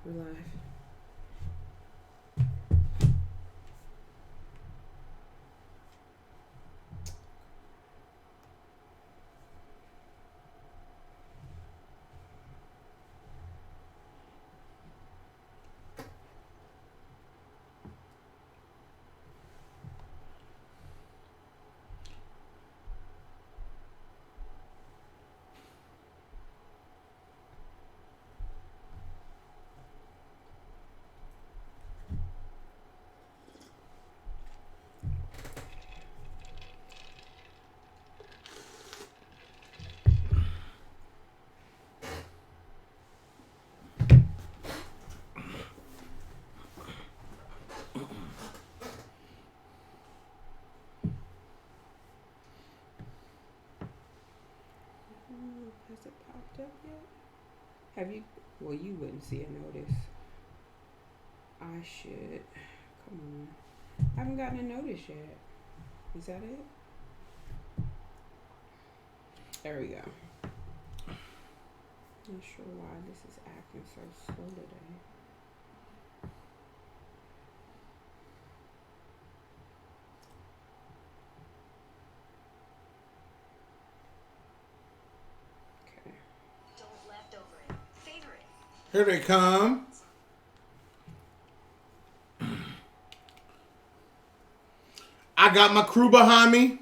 We're live. Has it popped up yet? Have you? Well, you wouldn't see a notice. I should. Come on. I haven't gotten a notice yet. Is that it? There we go. Not sure why this is acting so slow today. Here they come. I got my crew behind me.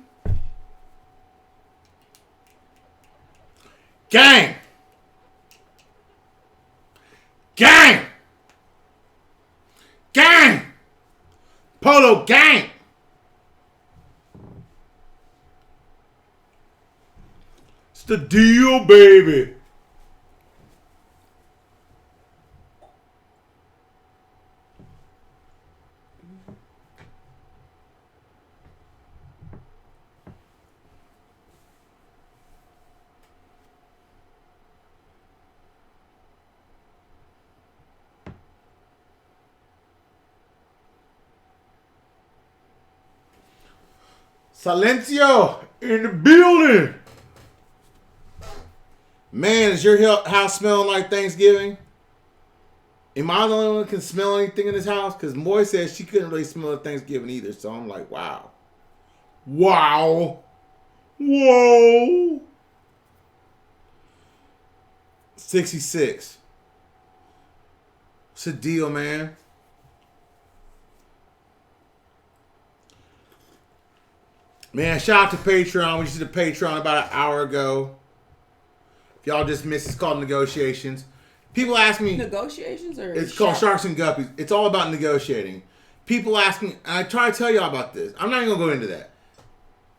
Gang. Gang. Gang. Polo gang. It's the deal, baby. Silencio in the building. Man, is your house smelling like Thanksgiving? Am I the only one that can smell anything in this house? Because Moy says she couldn't really smell Thanksgiving either. So I'm like, wow. Wow. Whoa. 66. What's the deal, man? Man, shout out to Patreon. We just did a Patreon about an hour ago. If y'all just missed, it's called Negotiations. People ask me... Negotiations or... It's called Sharks and Guppies. It's all about negotiating. People ask me... And I try to tell y'all about this. I'm not even going to go into that.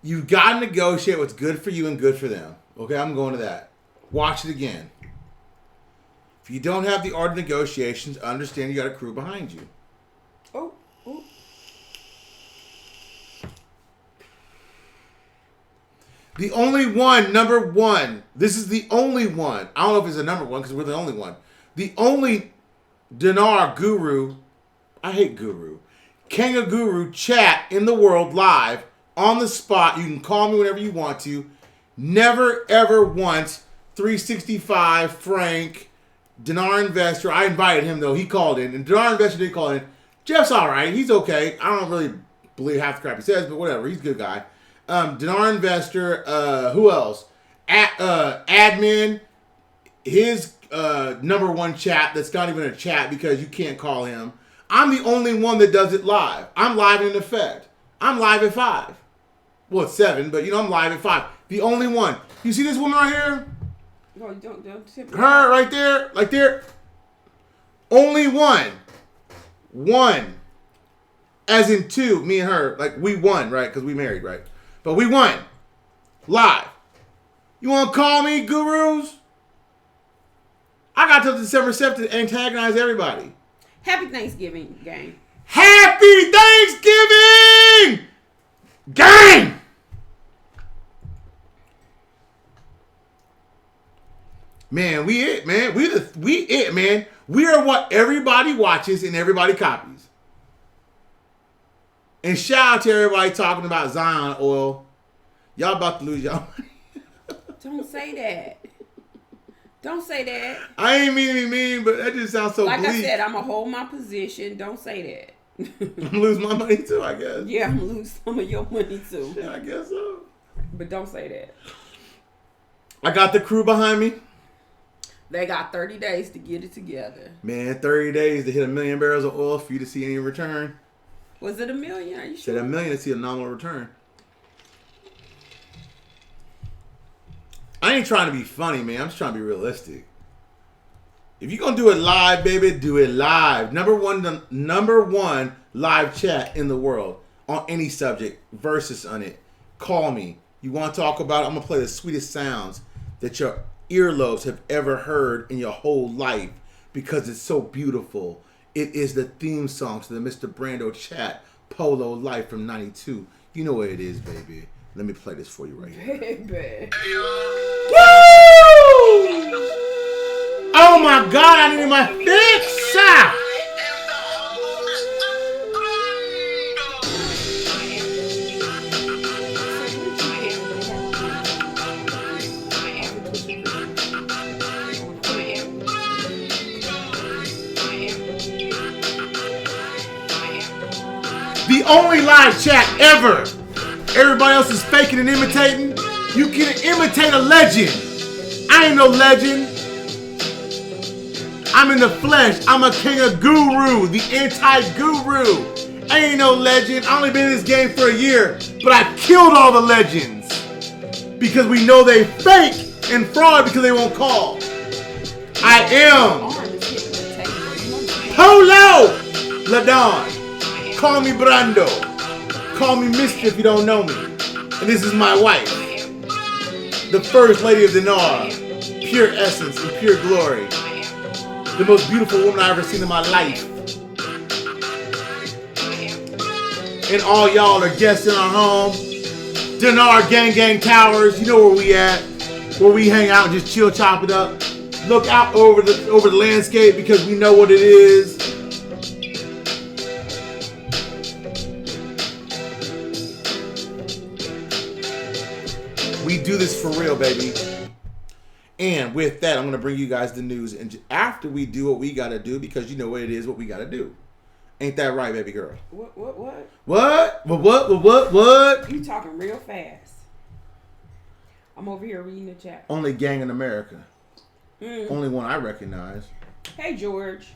You got to negotiate what's good for you and good for them. Okay, I'm going to that. Watch it again. If you don't have the art of negotiations, understand you got a crew behind you. Oh. The only one, number one. This is the only one. I don't know if it's a number one because we're the only one. The only dinar guru, I hate guru, King of Guru chat in the world live on the spot. You can call me whenever you want to. Never, ever once 365 Frank, Dinar Investor. I invited him though. He called in. And Dinar Investor did call in. Jeff's all right. He's okay. I don't really believe half the crap he says, but whatever. He's a good guy. Dinar Investor, who else? Admin, his number one chat that's not even a chat because you can't call him. I'm the only one that does it live. I'm live in effect. I'm live at 5. Well, it's 7, but I'm live at 5. The only one. You see this woman right here? No, don't tip me. Her right there, like there. Only one. One. As in two, me and her. Like we won, right? Because we married, right? But we won. Live. You want to call me gurus? I got till December 7th to antagonize everybody. Happy Thanksgiving, gang. Happy Thanksgiving! Gang! Man, we it, man. We it, man. We are what everybody watches and everybody copies. And shout out to everybody talking about Zion oil. Y'all about to lose y'all money. Don't say that. Don't say that. I ain't mean to be mean, but that just sounds so like bleak. I said, I'm going to hold my position. Don't say that. I'm going to lose my money too, I guess. Yeah, I'm going to lose some of your money too. Yeah, I guess so. But don't say that. I got the crew behind me. They got 30 days to get it together. Man, 30 days to hit 1 million barrels of oil for you to see any return. Was it 1 million? Are you sure? Said 1 million to see a nominal return. I ain't trying to be funny, man. I'm just trying to be realistic. If you're going to do it live, baby, do it live. Number one live chat in the world on any subject. Versus on it. Call me. You want to talk about it? I'm going to play the sweetest sounds that your earlobes have ever heard in your whole life because it's so beautiful. It is the theme song to the Mr. Brando chat, Polo Life from 92. You know what it is, baby. Let me play this for you right here. Baby. Woo! Oh my God, I need my fix! The only live chat ever. Everybody else is faking and imitating. You can imitate a legend. I ain't no legend. I'm in the flesh. I'm a king of guru, the anti-guru. I ain't no legend. I only been in this game for a year, but I killed all the legends because we know they fake and fraud because they won't call. I am Polo Ladon. Call me Brando. Call me Mister if you don't know me. And this is my wife, the first lady of Dinar, pure essence and pure glory. The most beautiful woman I've ever seen in my life. And all y'all are guests in our home. Dinar Gang Towers, you know where we at. Where we hang out and just chill, chop it up. Look out over the landscape because we know what it is. We do this for real, baby. And with that, I'm going to bring you guys the news. And after we do what we got to do, because you know what it is, what we got to do. Ain't that right, baby girl? What? You talking real fast. I'm over here reading the chat. Only gang in America. Only one I recognize. Hey, George.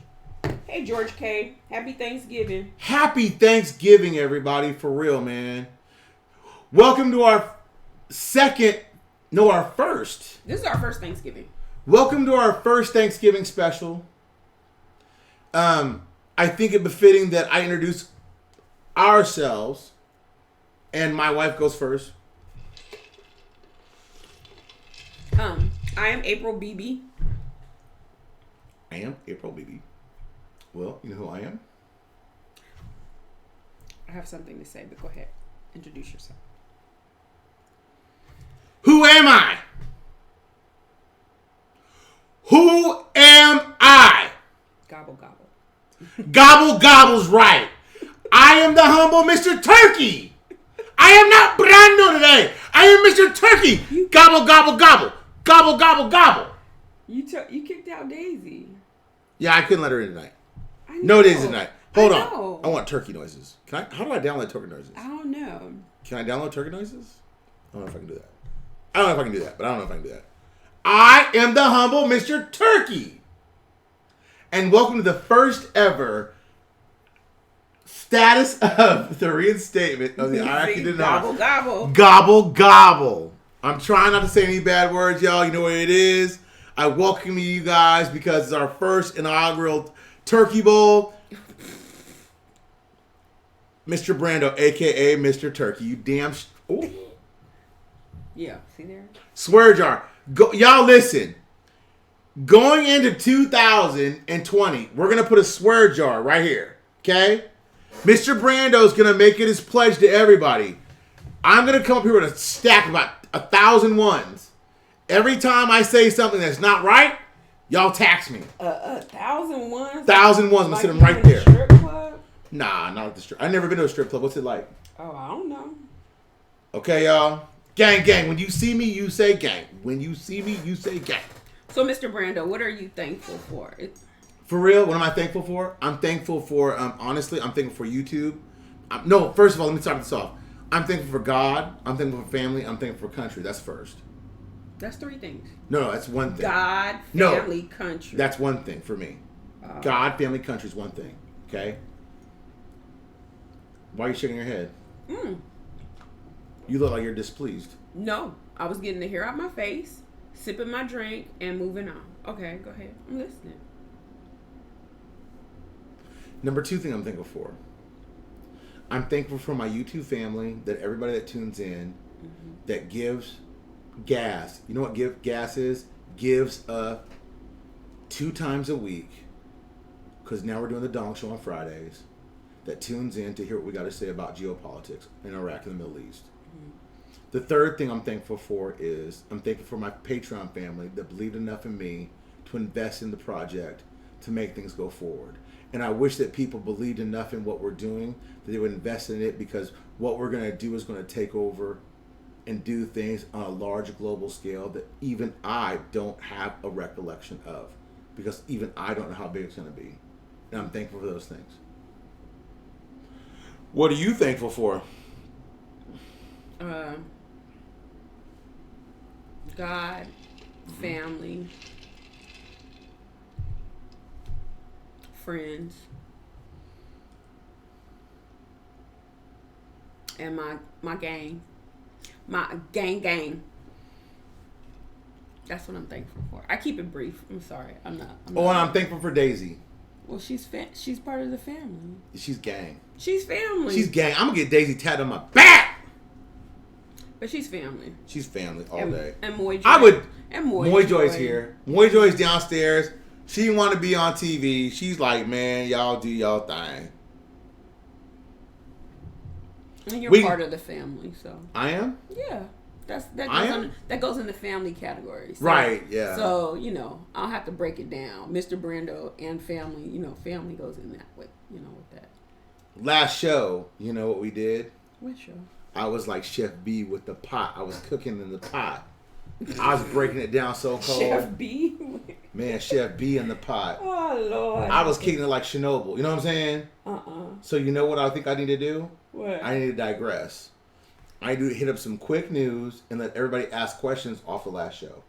Hey, George K. Happy Thanksgiving. Happy Thanksgiving, everybody. For real, man. Welcome to our first. This is our first Thanksgiving. Welcome to our first Thanksgiving special. I think it befitting that I introduce ourselves, and my wife goes first. I am April BB. I am April BB. Well, you know who I am? I have something to say, but go ahead. Introduce yourself. Who am I? Who am I? Gobble, gobble. Gobble, gobble's right. I am the humble Mr. Turkey. I am not Brando today. I am Mr. Turkey. Gobble, gobble, gobble. Gobble, gobble, gobble. You kicked out Daisy. Yeah, I couldn't let her in tonight. No Daisy tonight. Hold on. I want turkey noises. How do I download turkey noises? I don't know. Can I download turkey noises? I don't know if I can do that. I don't know if I can do that, but I don't know if I can do that. I am the humble Mr. Turkey. And welcome to the first ever status of the reinstatement of the Iraqi Dinar. Gobble, gobble. Gobble, gobble. I'm trying not to say any bad words, y'all. You know what it is. I welcome you guys because it's our first inaugural turkey bowl. Mr. Brando, a.k.a. Mr. Turkey. You damn... Ooh. Yeah, see there? Swear jar. Y'all listen. Going into 2020, we're going to put a swear jar right here. Okay? Mr. Brando's going to make it his pledge to everybody. I'm going to come up here with a stack of about 1,000 ones. Every time I say something that's not right, y'all tax me. 1,000 ones? 1,000 ones. I'm going to sit them right there. Strip club? Nah, not at the strip. I've never been to a strip club. What's it like? Oh, I don't know. Okay, y'all. Gang, gang. When you see me, you say gang. When you see me, you say gang. So, Mr. Brando, what are you thankful for? For real, what am I thankful for? I'm thankful for, honestly, I'm thankful for YouTube. No, first of all, let me start this off. I'm thankful for God. I'm thankful for family. I'm thankful for country. That's first. That's 3 things. No, that's one thing. God, family, country. That's one thing for me. God, family, country is one thing. Okay? Why are you shaking your head? You look like you're displeased. No, I was getting the hair out my face, sipping my drink, and moving on. Okay, go ahead. I'm listening. Number 2 thing I'm thankful for. I'm thankful for my YouTube family, that everybody that tunes in, that gives gas. You know what gas is? Gives 2 times a week, because now we're doing the Dong Show on Fridays, that tunes in to hear what we got to say about geopolitics in Iraq and the Middle East. The third thing I'm thankful for is I'm thankful for my Patreon family that believed enough in me to invest in the project to make things go forward. And I wish that people believed enough in what we're doing that they would invest in it, because what we're going to do is going to take over and do things on a large global scale that even I don't have a recollection of, because even I don't know how big it's going to be. And I'm thankful for those things. What are you thankful for? God, family, friends, and my gang. My gang. That's what I'm thankful for. I keep it brief. I'm sorry. I'm not. And I'm thankful for Daisy. Well, she's part of the family. She's gang. She's family. She's gang. I'm gonna get Daisy tattooed on my back. But she's family. She's family all day. And Moy Joy. I would. And Moy Joy's here. Moy Joy's downstairs. She didn't want to be on TV. She's like, man, y'all do y'all thing. And you're part of the family, so. I am? Yeah. That goes in the family category. So, right, yeah. So, I'll have to break it down. Mr. Brando and family, family goes in that way, with that. Last show, you know what we did? What show? I was like Chef B with the pot. I was cooking in the pot. I was breaking it down so cold. Chef B? Man, Chef B in the pot. Oh, Lord. I was kicking it like Chernobyl. You know what I'm saying? So you know what I think I need to do? What? I need to digress. I need to hit up some quick news and let everybody ask questions off the last show.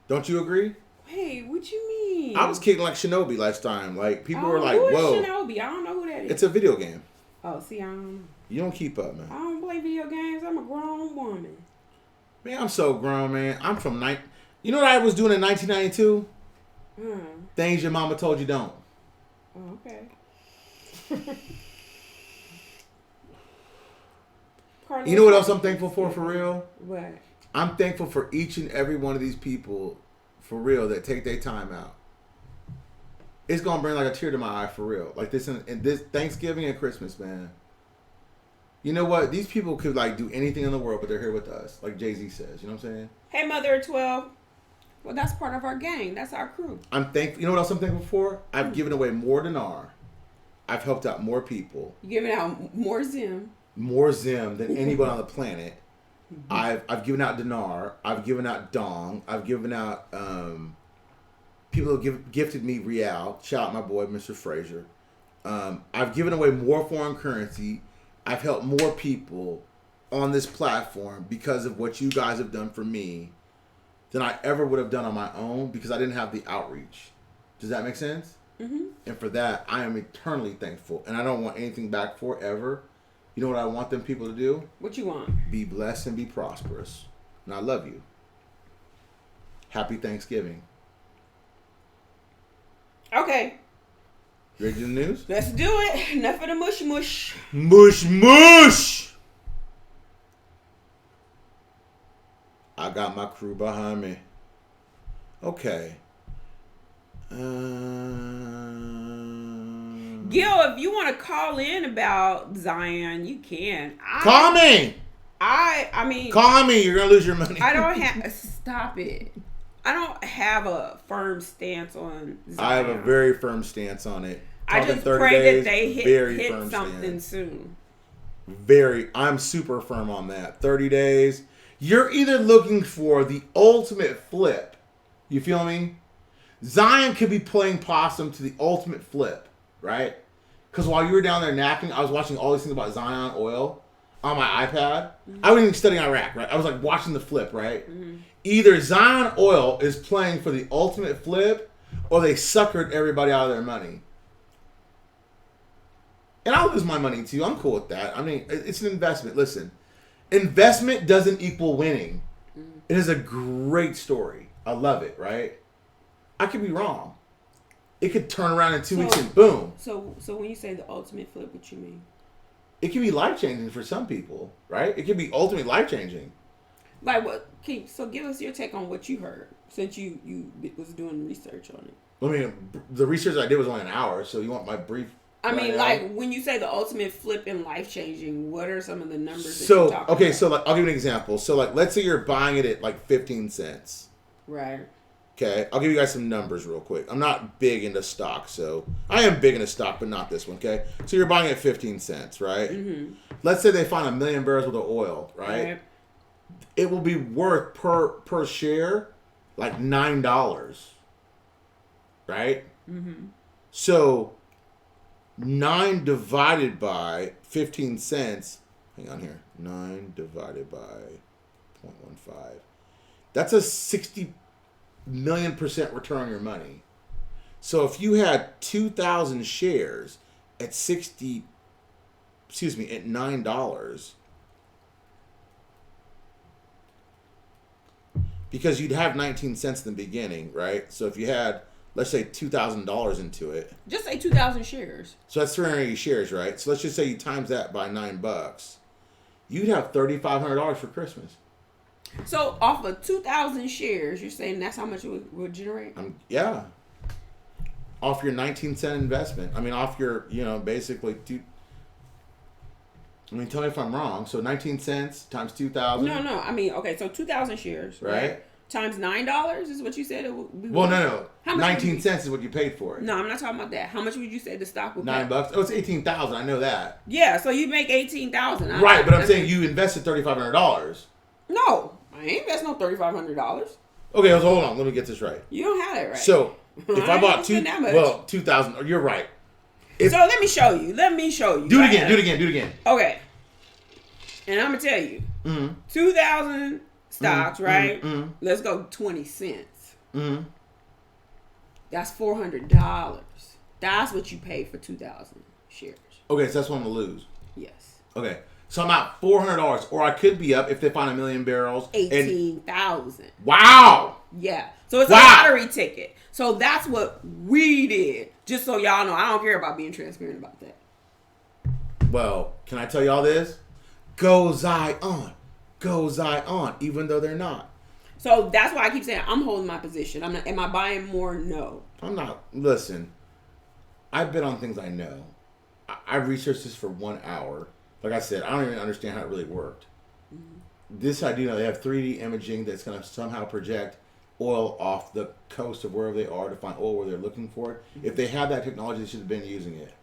Don't you agree? Hey, what you mean? I was kicking like Shinobi last time. Like, people were like, who is whoa. Shinobi? I don't know who that is. It's a video game. Oh, see, I don't know. You don't keep up, man. I don't play video games. I'm a grown woman. Man, I'm so grown, man. I'm from You know what I was doing in 1992? Things your mama told you don't. Oh, okay. You know what else I'm thankful for real? What? I'm thankful for each and every one of these people, for real, that take their time out. It's going to bring like a tear to my eye, for real. Like this in this Thanksgiving and Christmas, man. You know what? These people could like do anything in the world, but they're here with us. Like Jay-Z says. You know what I'm saying? Hey, Mother of 12. Well, that's part of our gang. That's our crew. I'm thankful. You know what else I'm thankful for? I've given away more dinar. I've helped out more people. You're giving out more Zim. More Zim than anybody on the planet. I've given out dinar. I've given out dong. I've given out people who gifted me real. Shout out my boy Mr. Frazier. I've given away more foreign currency. I've helped more people on this platform because of what you guys have done for me than I ever would have done on my own, because I didn't have the outreach. Does that make sense? Mm-hmm. And for that, I am eternally thankful, and I don't want anything back forever. You know what I want them people to do? What you want? Be blessed and be prosperous. And I love you. Happy Thanksgiving. Okay. You ready to do the news? Let's do it. Enough of the mush mush. Mush mush! I got my crew behind me. Okay. Gil, if you want to call in about Zion, you can. Call me! I mean... Call me, you're going to lose your money. I don't have... Stop it. I don't have a firm stance on Zion. I have a very firm stance on it. I just pray that they hit something soon. I'm super firm on that. 30 days. You're either looking for the ultimate flip. You feel me? Zion could be playing possum to the ultimate flip, right? Because while you were down there napping, I was watching all these things about Zion oil on my iPad. I wasn't even studying Iraq, right? I was like watching the flip, right? Either Zion oil is playing for the ultimate flip, or they suckered everybody out of their money. And I'll lose my money too. I'm cool with that. I mean, it's an investment. Listen, investment doesn't equal winning. It is a great story. I love it, right? I could be wrong. It could turn around in 2 weeks and boom. So when you say the ultimate flip, what you mean? It can be life-changing for some people, right? It can be ultimately life-changing. Like what? So give us your take on what you heard, since you was doing research on it. I mean, the research I did was only an hour, so you want my brief? I mean, like when you say the ultimate flip and life-changing, what are some of the numbers that you're talking about? So like, I'll give you an example. So like, let's say you're buying it at like 15 cents. Right. Okay, I'll give you guys some numbers real quick. I'm not big into stock, so I am big into stock, but not this one, okay? So you're buying it at 15 cents, right? Mm-hmm. Let's say they find 1 million barrels worth of oil, right? It will be worth per share like $9, right? Mm-hmm. So 9 divided by 15 cents, hang on here, 9 divided by 0.15, that's a 60 million% return on your money. So if you had 2,000 shares at at $9, because you'd have 19 cents in the beginning, right? So if you had, let's say, $2,000 into it. Just say 2,000 shares. So that's 380 shares, right? So let's just say you times that by $9. You'd have $3,500 for Christmas. So off of 2,000 shares, you're saying that's how much it would generate? Yeah. Off your 19-cent investment. I mean, off your, basically, tell me if I'm wrong. So 19 cents times 2,000. No. I mean, okay, so 2,000 shares, right? Times $9 is what you said it would be. Well, no. How much 19 cents is what you paid for it. No, I'm not talking about that. How much would you say the stock would $9? pay? Oh, it's 18,000. I know that. Yeah, so you make 18,000. Right, but I'm saying you invested $3,500. No, I ain't investing no $3,500. Okay, so hold on. Let me get this right. You don't have it right. So if I bought 2,000. You're right. So let me show you. Do it again. Okay. And I'm gonna tell you, 2,000 stocks, right? Let's go 20 cents. That's $400. That's what you pay for 2,000 shares. Okay, so that's what I'm gonna lose. Yes. Okay, so I'm out $400, or I could be up if they find 1 million barrels. 18,000. Wow. Yeah. So it's a lottery ticket. So that's what we did. Just so y'all know, I don't care about being transparent about that. Well, can I tell y'all this? Go Zion, even though they're not. So that's why I keep saying I'm holding my position. I'm not. Am I buying more? No. I'm not. Listen, I bet on things I know. I researched this for 1 hour. Like I said, I don't even understand how it really worked. This I do know. They have 3D imaging that's going to somehow project oil off the coast of wherever they are to find oil where they're looking for it. If they have that technology, they should have been using it.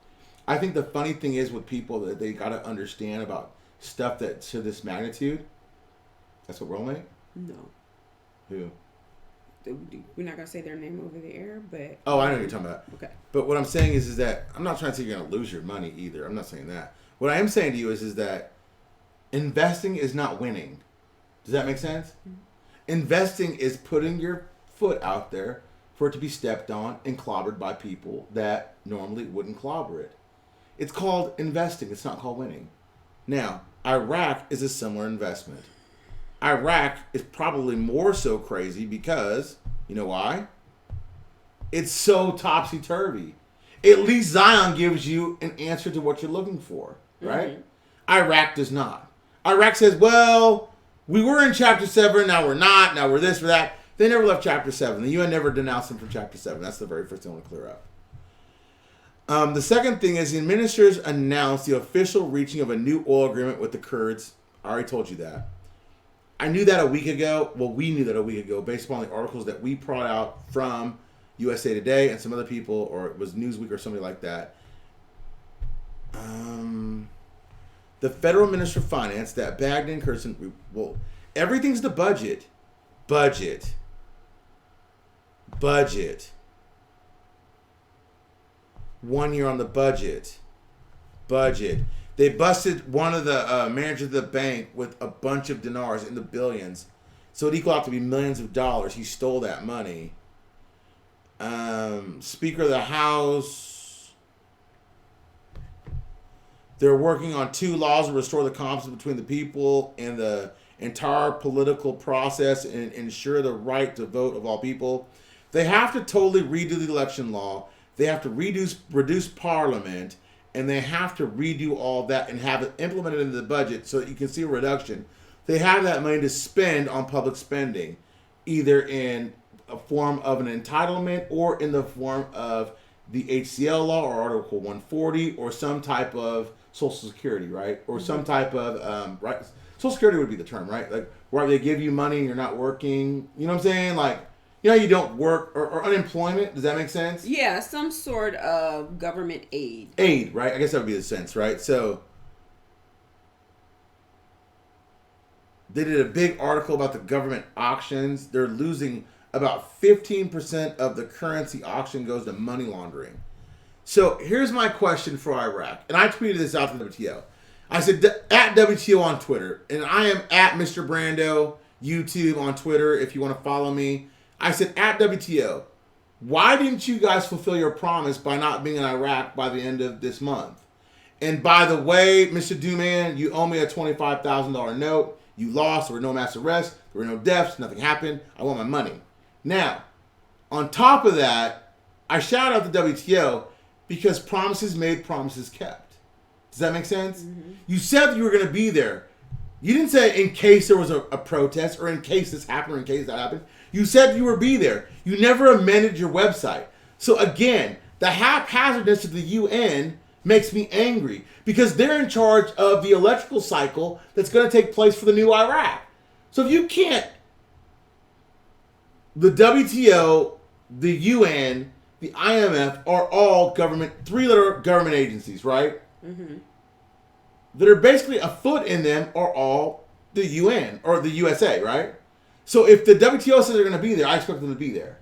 I think the funny thing is with people that they got to understand about stuff that to this magnitude. That's what we're only. No. Who? We're not gonna say their name over the air, but. Oh, I know what you're talking about. Okay. But what I'm saying is that I'm not trying to say you're gonna lose your money either. I'm not saying that. What I am saying to you is that investing is not winning. Does that make sense? Investing is putting your foot out there for it to be stepped on and clobbered by people that normally wouldn't clobber it. It's called investing. It's not called winning. Now, Iraq is a similar investment. Iraq is probably more so crazy because, you know why? It's so topsy-turvy. At least Zion gives you an answer to what you're looking for, right? Iraq does not. Iraq says, well, we were in Chapter 7, now we're not, now we're this or that. They never left Chapter 7. The UN never denounced them from Chapter 7. That's the very first thing I want to clear up. The second thing is the ministers announced the official reaching of a new oil agreement with the Kurds. I already told you that. I knew that a week ago. Well, we knew that a week ago based upon the articles that we brought out from USA Today and some other people, or it was Newsweek or somebody like that. The federal minister of finance, that Baghdad Kirsten, well, everything's the budget. 1 year on the budget. They busted one of the managers of the bank with a bunch of dinars in the billions. So it equaled out to be millions of dollars. He stole that money. Speaker of the House. They're working on 2 laws to restore the confidence between the people and the entire political process and ensure the right to vote of all people. They have to totally redo the election law. They have to reduce parliament, and they have to redo all that and have it implemented into the budget so that you can see a reduction. They have that money to spend on public spending, either in a form of an entitlement or in the form of the HCL law or Article 140 or some type of Social Security, right? Or some type of, right? Social Security would be the term, right? Like, where they give you money and you're not working. You know what I'm saying? Like, you know, you don't work, or unemployment. Does that make sense? Yeah, some sort of government aid. Aid, right? I guess that would be the sense, right? So, they did a big article about the government auctions. They're losing about 15% of the currency auction goes to money laundering. So, here's my question for Iraq. And I tweeted this out to the WTO. I said, at WTO on Twitter. And I am at Mr. Brando, YouTube on Twitter, if you want to follow me. I said, at WTO, why didn't you guys fulfill your promise by not being in Iraq by the end of this month? And by the way, Mr. Dooman, you owe me a $25,000 note. You lost. There were no mass arrests. There were no deaths. Nothing happened. I want my money. Now, on top of that, I shout out the WTO because promises made, promises kept. Does that make sense? Mm-hmm. You said you were going to be there. You didn't say in case there was a protest or in case this happened or in case that happened. You said you would be there. You never amended your website. So again, the haphazardness of the UN makes me angry because they're in charge of the electrical cycle that's going to take place for the new Iraq. So if you can't, the WTO, the UN, the IMF are all government, 3-letter government agencies, right? Mm-hmm. That are basically a foot in them are all the UN or the USA, right? So if the WTO says they're going to be there, I expect them to be there.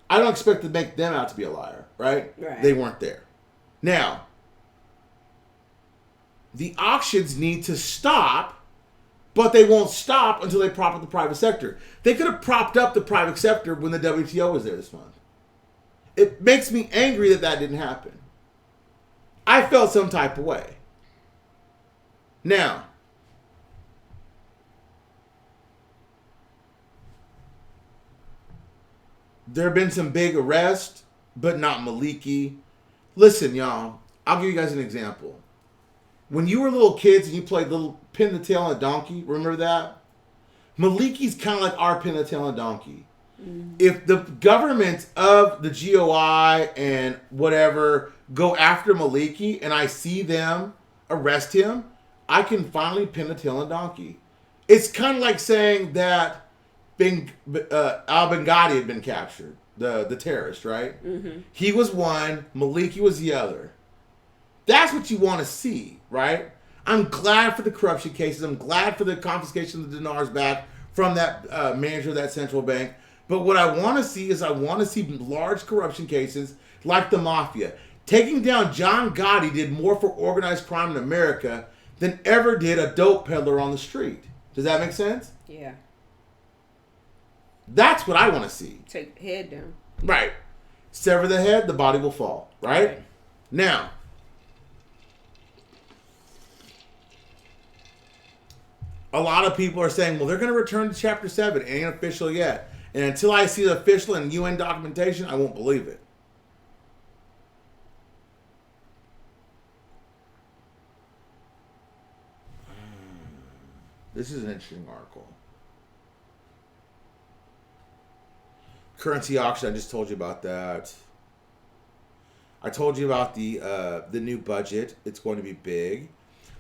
I don't expect to make them out to be a liar, right? They weren't there. Now, the auctions need to stop, but they won't stop until they prop up the private sector. They could have propped up the private sector when the WTO was there this month. It makes me angry that that didn't happen. I felt some type of way. Now, there have been some big arrests, but not Maliki. Listen, y'all, I'll give you guys an example. When you were little kids and you played little pin the tail on a donkey, remember that? Maliki's kind of like our pin the tail on a donkey. Mm-hmm. If the government of the GOI and whatever go after Maliki and I see them arrest him, I can finally pin the tail on a donkey. It's kind of like saying that al-Baghdadi had been captured, the terrorist, right? Mm-hmm. He was one, Maliki was the other. That's what you want to see, right? I'm glad for the corruption cases. I'm glad for the confiscation of the dinars back from that manager of that central bank. But what I want to see is large corruption cases like the mafia. Taking down John Gotti did more for organized crime in America than ever did a dope peddler on the street. Does that make sense? Yeah. That's what I want to see. Take the head down. Right. Sever the head, the body will fall. Right? Now, a lot of people are saying, well, they're going to return to Chapter 7. It ain't official yet. And until I see the official and UN documentation, I won't believe it. This is an interesting article. Currency auction, I just told you about that. I told you about the new budget. It's going to be big.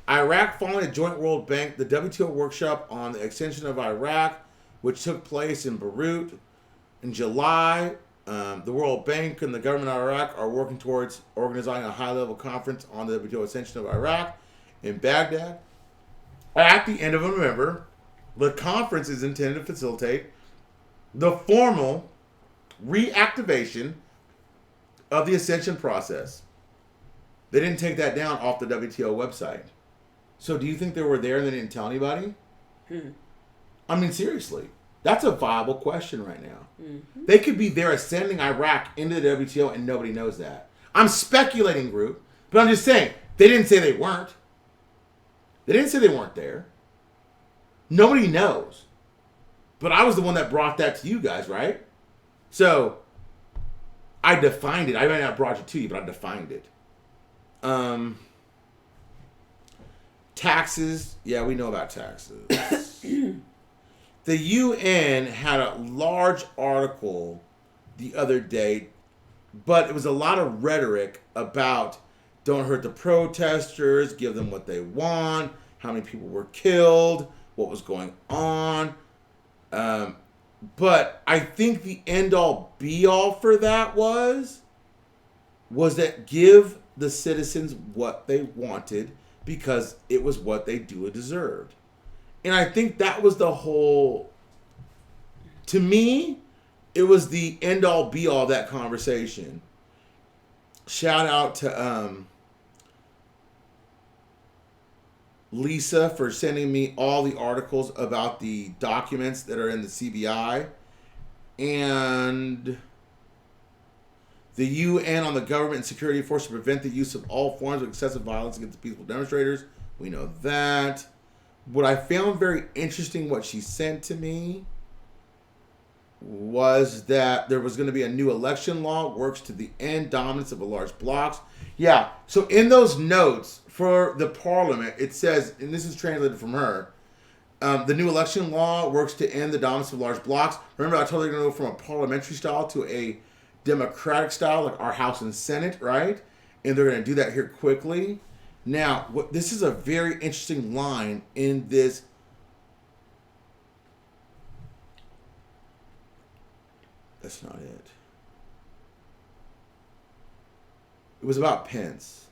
Iraq following a joint World Bank, the WTO workshop on the extension of Iraq, which took place in Beirut in July. The World Bank and the government of Iraq are working towards organizing a high-level conference on the WTO extension of Iraq in Baghdad. At the end of November, the conference is intended to facilitate the formal reactivation of the ascension process. They didn't take that down off the WTO website. So do you think they were there and they didn't tell anybody? I mean, seriously. That's a viable question right now. They could be there sending Iraq into the WTO and nobody knows that. I'm speculating, group, but I'm just saying, they didn't say they weren't. They didn't say they weren't there. Nobody knows. But I was the one that brought that to you guys, right? So, I defined it. I might not have brought it to you, but I defined it. Taxes. Yeah, we know about taxes. The UN had a large article the other day, but it was a lot of rhetoric about don't hurt the protesters, give them what they want, how many people were killed, what was going on. But I think the end-all, be-all for that was that give the citizens what they wanted because it was what they duly deserved. And I think that was the whole, to me, it was the end-all, be-all of that conversation. Shout out to Lisa for sending me all the articles about the documents that are in the CBI. And the UN on the government and security force to prevent the use of all forms of excessive violence against the peaceful demonstrators. We know that. What I found very interesting, what she sent to me, was that there was going to be a new election law, works to the end dominance of the large blocks. Yeah, so in those notes for the parliament, it says, and this is translated from her, the new election law works to end the dominance of large blocks. Remember, I told you they're going to go from a parliamentary style to a democratic style, like our House and Senate, right? And they're going to do that here quickly. Now, this is a very interesting line in this. That's not it. It was about Pence.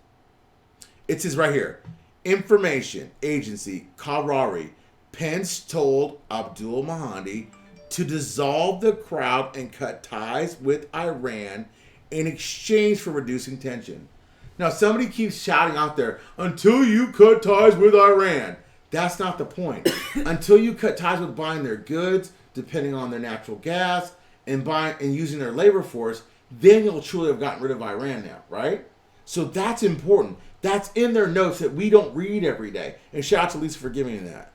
It says right here, information agency, Karari. Pence told Abdul Mahdi to dissolve the crowd and cut ties with Iran in exchange for reducing tension. Now, somebody keeps shouting out there, until you cut ties with Iran. That's not the point. Until you cut ties with buying their goods, depending on their natural gas, and buying and using their labor force, then you'll truly have gotten rid of Iran now, right? So that's important. That's in their notes that we don't read every day. And shout out to Lisa for giving me that.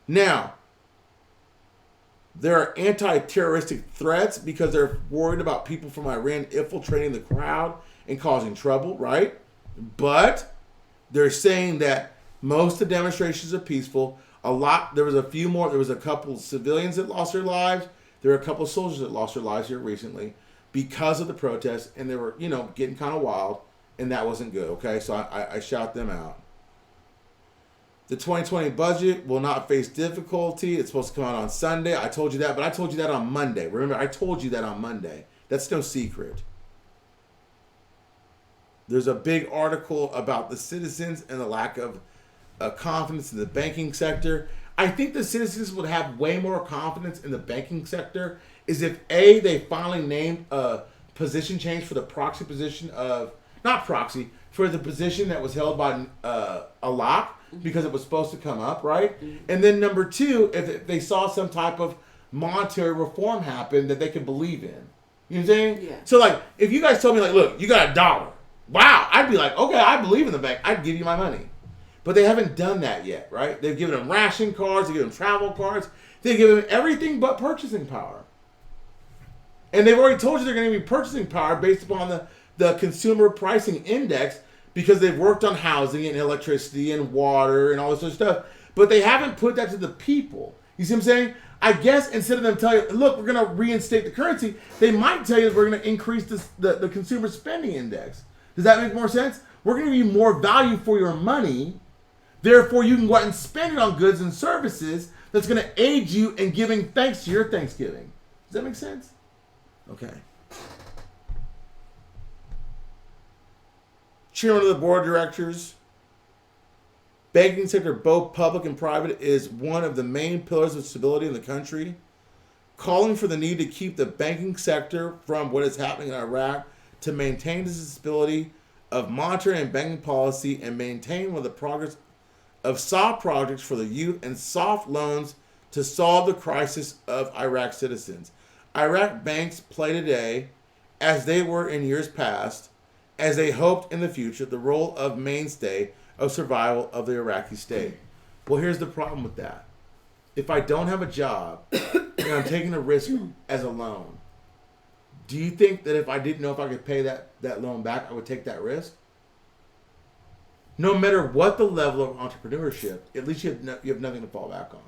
Now, there are anti-terroristic threats because they're worried about people from Iran infiltrating the crowd and causing trouble, right? But they're saying that most of the demonstrations are peaceful. There was a couple civilians that lost their lives. There were a couple of soldiers that lost their lives here recently because of the protests, and they were, getting kind of wild, and that wasn't good, okay? So I shout them out. The 2020 budget will not face difficulty. It's supposed to come out on Sunday. I told you that, but I told you that on Monday. Remember, I told you that on Monday. That's no secret. There's a big article about the citizens and the lack of confidence in the banking sector. I think the citizens would have way more confidence in the banking sector is if A, they finally named a position change for the proxy position of, not proxy, for the position that was held by a lock because it was supposed to come up, right? And then number two, if they saw some type of monetary reform happen that they could believe in. You know what I'm saying? Yeah. So like, if you guys told me like, look, you got $1. Wow, I'd be like, okay, I believe in the bank. I'd give you my money. But they haven't done that yet, right? They've given them ration cards. They've given them travel cards. They've given them everything but purchasing power. And they've already told you they're going to give you purchasing power based upon the consumer pricing index because they've worked on housing and electricity and water and all this other stuff. But they haven't put that to the people. You see what I'm saying? I guess instead of them telling you, look, we're going to reinstate the currency, they might tell you that we're going to increase the consumer spending index. Does that make more sense? We're going to give you more value for your money. Therefore, you can go out and spend it on goods and services that's going to aid you in giving thanks to your Thanksgiving. Does that make sense? Okay. Chairman of the board of directors. Banking sector, both public and private, is one of the main pillars of stability in the country. Calling for the need to keep the banking sector from what is happening in Iraq to maintain the stability of monetary and banking policy and maintain with the progress of soft projects for the youth and soft loans to solve the crisis of Iraq citizens. Iraq banks play today, as they were in years past, as they hoped in the future, the role of mainstay of survival of the Iraqi state. Well, here's the problem with that. If I don't have a job and I'm taking a risk as a loan, do you think that if I didn't know if I could pay that loan back, I would take that risk? No matter what the level of entrepreneurship, at least you have nothing to fall back on.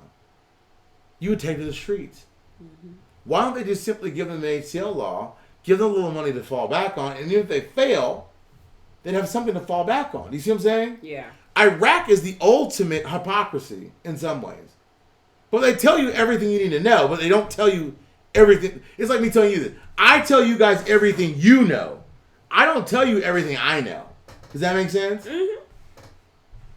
You would take to the streets. Mm-hmm. Why don't they just simply give them the ACL law, give them a little money to fall back on, and even if they fail, they'd have something to fall back on. Do you see what I'm saying? Yeah. Iraq is the ultimate hypocrisy in some ways. But they tell you everything you need to know, but they don't tell you everything. It's like me telling you this. I tell you guys everything you know. I don't tell you everything I know. Does that make sense? Mm-hmm.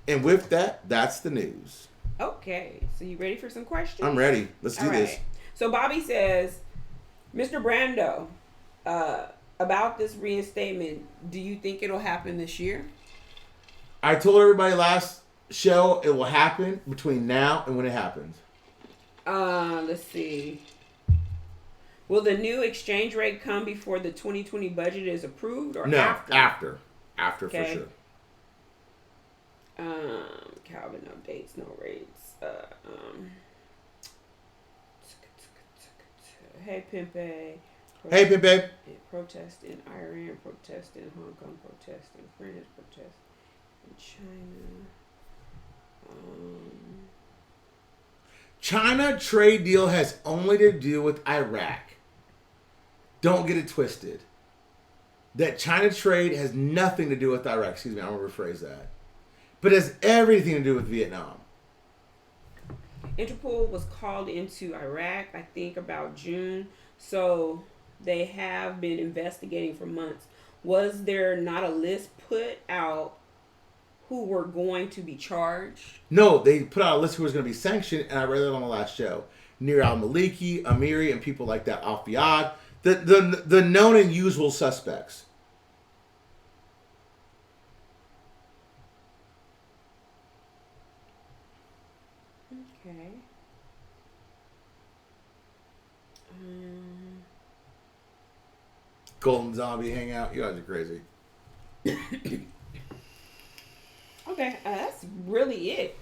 And with that, that's the news. Okay. So you ready for some questions? I'm ready. Let's do this. So Bobby says, Mr. Brando, about this reinstatement, do you think it'll happen this year? I told everybody last show it will happen between now and when it happens. Let's see. Will the new exchange rate come before the 2020 budget is approved or after? No, after okay. For sure. Calvin, no dates, no rates. Hey, Pimpé. Hey, Pimpé. Protest in Iran, protest in Hong Kong, protest in France, protest in China. China trade deal has only to do with Iraq. Don't get it twisted. That China trade has nothing to do with Iraq. Excuse me, I'm going to rephrase that. But it has everything to do with Vietnam. Interpol was called into Iraq, I think, about June. So they have been investigating for months. Was there not a list put out who were going to be charged? No, they put out a list who was going to be sanctioned, and I read that on the last show. Nir al-Maliki, Amiri, and people like that, Al-Fiyad. The known and usual suspects. Okay. Golden Zombie Hangout. You guys are crazy. Okay, that's really it.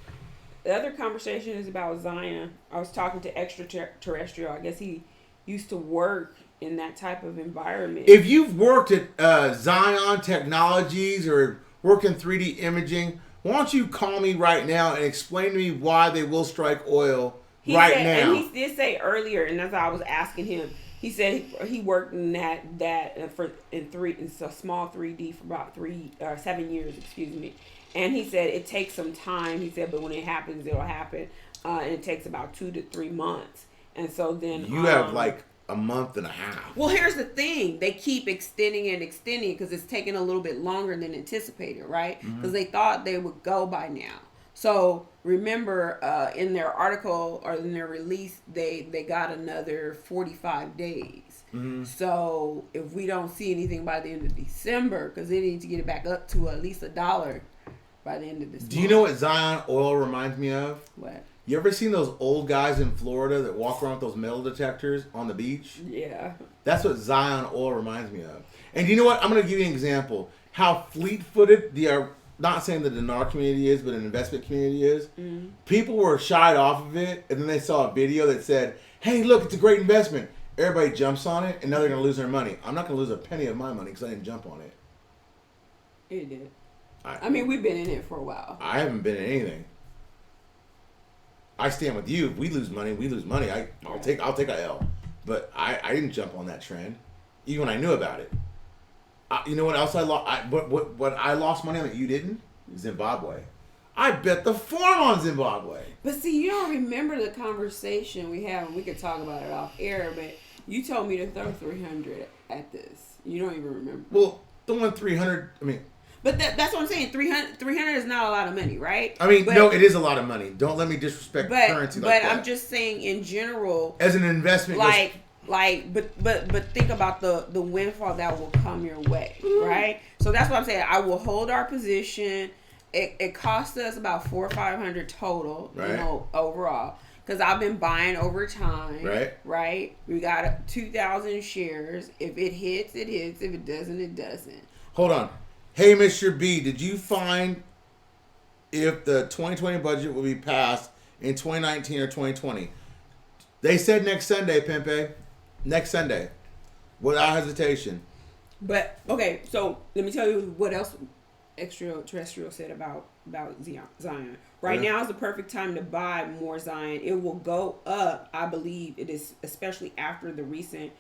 The other conversation is about Zion. I was talking to Extraterrestrial. I guess he used to work in that type of environment. If you've worked at Zion Technologies or worked in 3D imaging, why don't you call me right now and explain to me why they will strike oil now? And he did say earlier, and that's why I was asking him. He said he worked in that in a small 3D for about 7 years, excuse me. And he said it takes some time. He said, but when it happens, it'll happen. And it takes about 2 to 3 months. And so then you have like a month and a half. Well, here's the thing. They keep extending because it's taking a little bit longer than anticipated, right? Because they thought they would go by now. So remember, in their article or in their release, they got another 45 days. Mm-hmm. So if we don't see anything by the end of December, because they need to get it back up to at least $1 by the end of this month. Do you know what Zion oil reminds me of? What? You ever seen those old guys in Florida that walk around with those metal detectors on the beach? Yeah. That's what Zion oil reminds me of. And you know what? I'm going to give you an example. How fleet-footed not saying the dinar community is, but an investment community is. Mm-hmm. People were shied off of it, and then they saw a video that said, hey, look, it's a great investment. Everybody jumps on it, and now they're going to lose their money. I'm not going to lose a penny of my money because I didn't jump on it. You did. I mean, we've been in it for a while. I haven't been in anything. I stand with you. If we lose money, we lose money. I'll take a L. But I didn't jump on that trend, even when I knew about it. You know what else I lost? What I lost money on that you didn't? Zimbabwe. I bet the farm on Zimbabwe. But see, you don't remember the conversation we had. We could talk about it off air, but you told me to throw 300 at this. You don't even remember. Well, throwing 300. I mean. But that's what I'm saying. 300 is not a lot of money, right? I mean, no, it is a lot of money. Don't let me disrespect currency like that. But I'm just saying in general. As an investment, like Like, but think about the windfall that will come your way, right? So that's what I'm saying. I will hold our position. It cost us about $400 or $500 total, right. you know, overall. Because I've been buying over time. Right. Right. We got 2,000 shares. If it hits, it hits. If it doesn't, it doesn't. Hold on. Hey, Mr. B, did you find if the 2020 budget will be passed in 2019 or 2020? They said next Sunday, Pempe. Next Sunday. Without hesitation. But, okay, so let me tell you what else extraterrestrial said about Zion. Right now is the perfect time to buy more Zion. It will go up, I believe it is, especially after the recent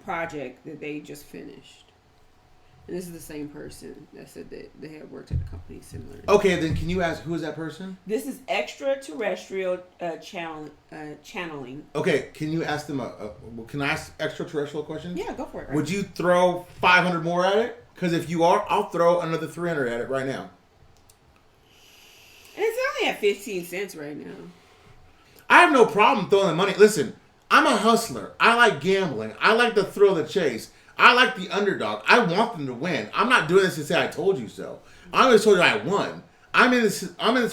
project that they just finished. And this is the same person that said that they had worked at a company similar. Okay, then can you ask who is that person? This is extraterrestrial channeling. Okay, can you ask them can I ask extraterrestrial questions? Yeah, go for it. Right? Would you throw 500 more at it? Because if you are, I'll throw another 300 at it right now. And it's only at 15 cents right now. I have no problem throwing the money. Listen, I'm a hustler. I like gambling. I like the thrill of the chase. I like the underdog. I want them to win. I'm not doing this to say I told you so. I just told you I won. I'm in this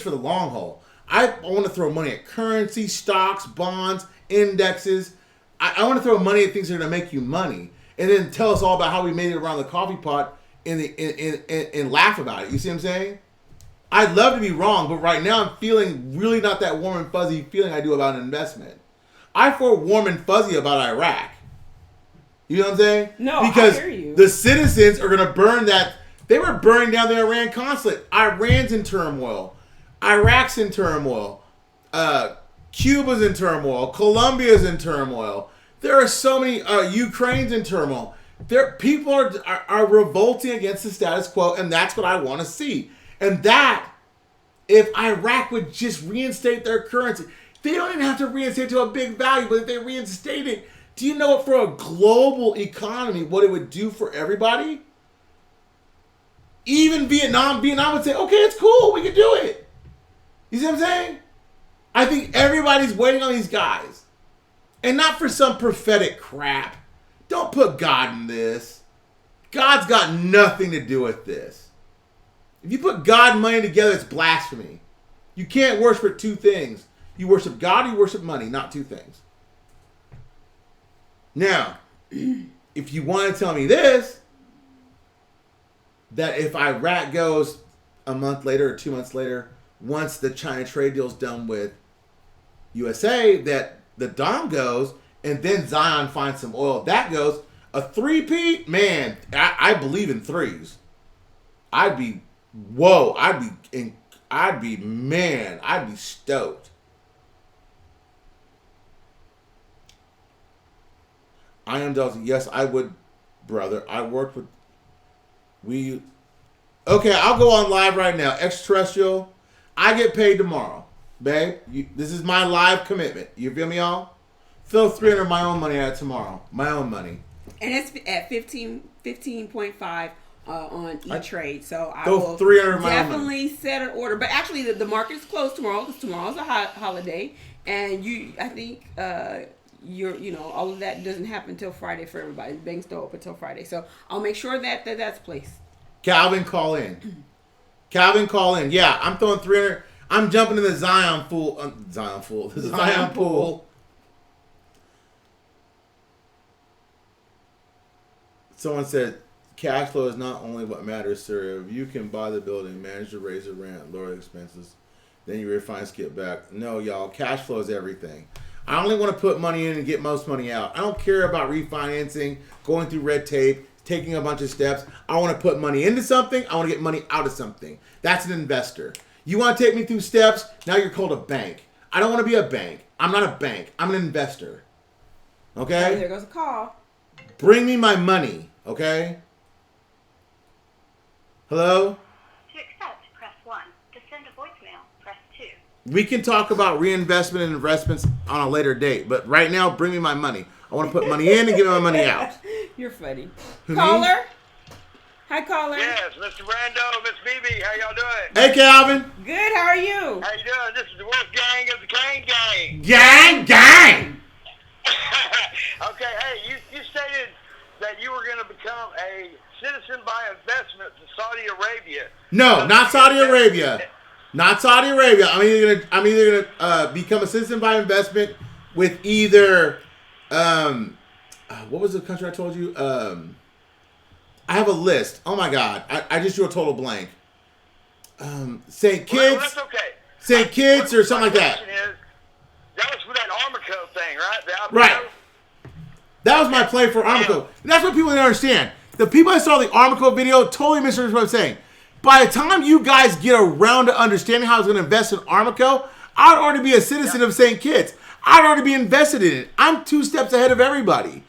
for the long haul. I want to throw money at currency, stocks, bonds, indexes. I want to throw money at things that are going to make you money, and then tell us all about how we made it around the coffee pot and laugh about it. You see what I'm saying? I'd love to be wrong, but right now I'm feeling really not that warm and fuzzy feeling I do about an investment. I feel warm and fuzzy about Iraq. You know what I'm saying? No, because I hear you. The citizens are going to burn that. They were burning down the Iran consulate. Iran's in turmoil. Iraq's in turmoil. Cuba's in turmoil. Colombia's in turmoil. There are so many. Ukraine's in turmoil. People are revolting against the status quo, and that's what I want to see. And that, if Iraq would just reinstate their currency, they don't even have to reinstate to a big value, but if they reinstate it, do you know for a global economy what it would do for everybody? Even Vietnam would say, okay, it's cool, we can do it. You see what I'm saying? I think everybody's waiting on these guys. And not for some prophetic crap. Don't put God in this. God's got nothing to do with this. If you put God and money together, it's blasphemy. You can't worship two things. You worship God, you worship money, not two things. Now, if you want to tell me this, that if Iraq goes a month later or 2 months later, once the China trade deal's done with USA, that the Dom goes, and then Zion finds some oil, that goes, a three-peat, man, I believe in threes. I'd be stoked. I am Delta. Yes, I would, brother. I worked with. Okay, I'll go on live right now. Extraterrestrial. I get paid tomorrow, babe. This is my live commitment. You feel me, y'all? Throw 300 of my own money at it tomorrow. My own money. And it's at 15.5 on E-Trade. So I throw will 300 of my own money. definitely set an order. But actually, the market is closed tomorrow because tomorrow's a holiday, and I think. All of that doesn't happen until Friday for everybody. Banks don't open until Friday. So I'll make sure that's placed. Calvin, call in. Yeah, I'm throwing 300. I'm jumping in the Zion pool. The Zion pool. Someone said, cash flow is not only what matters, sir. If you can buy the building, manage to raise the rent, lower the expenses, then you refine, skip back. No, y'all, cash flow is everything. I only want to put money in and get most money out. I don't care about refinancing, going through red tape, taking a bunch of steps. I want to put money into something. I want to get money out of something. That's an investor. You want to take me through steps? Now you're called a bank. I don't want to be a bank. I'm not a bank. I'm an investor. Okay? Oh, there goes a call. Bring me my money. Okay? Hello? To accept, press 1. To send a voicemail, press 2. We can talk about reinvestment and investments on a later date, but right now, bring me my money. I want to put money in and give me my money out. You're funny. Who, caller? me? Hi, caller. Yes, Mr. Brando, Miss BB, how y'all doing? Hey, Calvin. Good, how are you? How you doing? This is the worst gang of the Kane gang. Gang, gang. Okay, hey, you stated that you were going to become a citizen by investment to Saudi Arabia. No, not Saudi Arabia. Not Saudi Arabia. I'm either gonna become a citizen by investment with either what was the country I told you? I have a list. Oh my god, I just drew a total blank. St. Well, Kitts, that's okay. St. Kitts, or something like that. That was for that Armico thing, right? The Almico? Right. That was my play for Armico. And that's what people didn't understand. The people that saw the Armico video totally misunderstood what I'm saying. By the time you guys get around to understanding how I was going to invest in Armico, I'd already be a citizen of St. Kitts. I'd already be invested in it. I'm 2 steps ahead of everybody.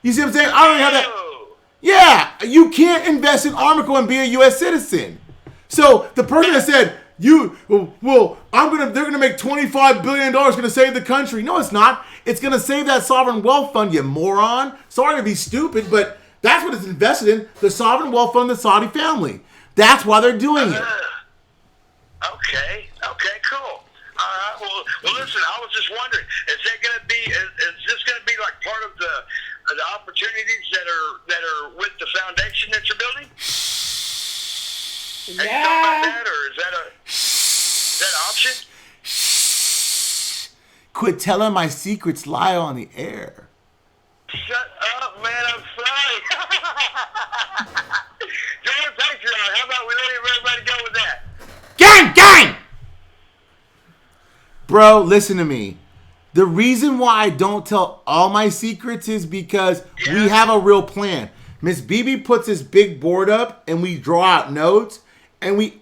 You see what I'm saying? I already have that. Yeah, you can't invest in Armico and be a U.S. citizen. So the person that said, they're gonna make $25 billion, gonna save the country. No, it's not. It's gonna save that sovereign wealth fund, you moron. Sorry to be stupid, but that's what it's invested in. The sovereign wealth fund, the Saudi family. That's why they're doing it. Okay, cool. All right. Well, listen. I was just wondering, is this gonna be like part of the opportunities that are with the foundation that you're building? Yeah. Have you thought about that, or is that an option? Quit telling my secrets lie on the air. Shut up, man. I'm sorry. Join Patreon. How about we let everybody go with that? Gang! Bro, listen to me. The reason why I don't tell all my secrets is because we have a real plan. Miss BB puts this big board up and we draw out notes, and we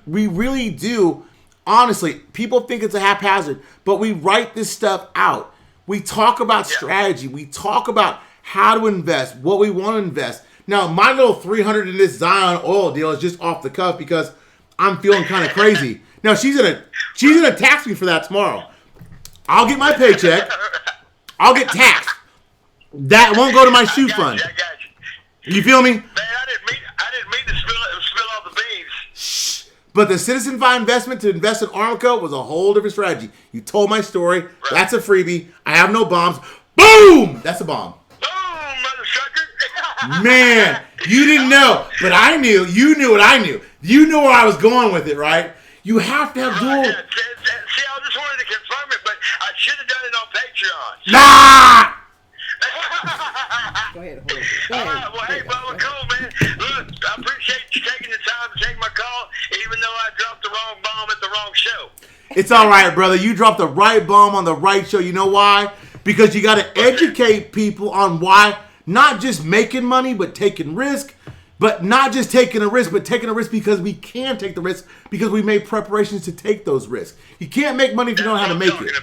really do. Honestly, people think it's a haphazard, but we write this stuff out. We talk about strategy. We talk about how to invest, what we want to invest. Now, my little 300 in this Zion oil deal is just off the cuff because I'm feeling kind of crazy. Now, she's gonna tax me for that tomorrow. I'll get my paycheck. I'll get taxed. That won't go to my shoe fund. I got you. You feel me? Man, I didn't mean to spill all the beans. But the citizen by investment to invest in Armico was a whole different strategy. You told my story. Right. That's a freebie. I have no bombs. Boom! That's a bomb. Boom, mother sucker. Man, you didn't know, but I knew. You knew what I knew. You knew where I was going with it, right? You have to have dual. See, I just wanted to confirm it, but I should have done it on Patreon. Nah! Go ahead, hold it. Well, hey, Bubba, cool, man. Look, I appreciate you taking the time to take my call, even though I dropped the wrong bomb at the wrong show. It's all right, brother. You dropped the right bomb on the right show. You know why? Because you got to educate people on why not just making money, but taking risk. But not just taking a risk, but taking a risk because we can take the risk because we made preparations to take those risks. You can't make money if you don't know how to make it.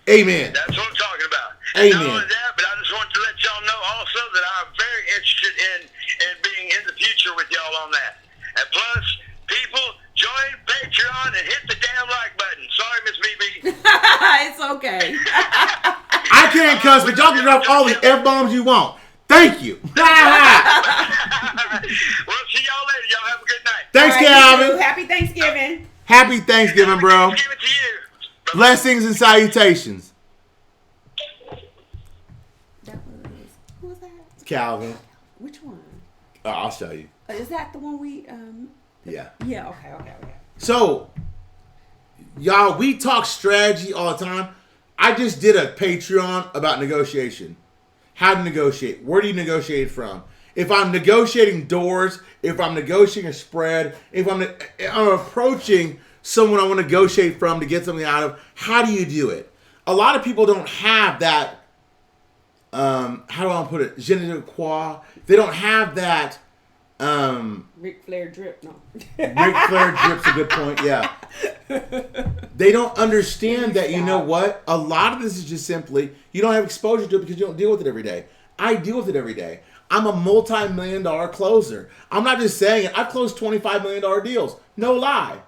Amen. That's what I'm talking about. Amen. Not only that, but I just wanted to let y'all know also that I'm very interested in being in the future with y'all on that. And plus, people, join Patreon and hit the damn like button. Sorry, Miss BB. It's okay. I can't cuss, but y'all can drop all the F-bombs you want. Thank you. We'll see y'all later. Y'all have a good night. Thanks, All right, Calvin. Happy Thanksgiving. Happy Thanksgiving, bro. Thanksgiving to you. Blessings and salutations. Who was that? Calvin. Which one? I'll show you. Is that the one we? Yeah. Yeah. Okay. So, y'all, we talk strategy all the time. I just did a Patreon about negotiation. How to negotiate. Where do you negotiate from? If I'm negotiating doors, if I'm negotiating a spread, if I'm approaching someone I want to negotiate from to get something out of, how do you do it? A lot of people don't have that, how do I put it, je ne sais quoi. They don't have that. Ric Flair drip, no. Ric Flair drip's a good point, yeah. They don't understand that, you know what? A lot of this is just simply, you don't have exposure to it because you don't deal with it every day. I deal with it every day. I'm a multi-million-dollar closer. I'm not just saying it. I've closed $25 million deals. No lie.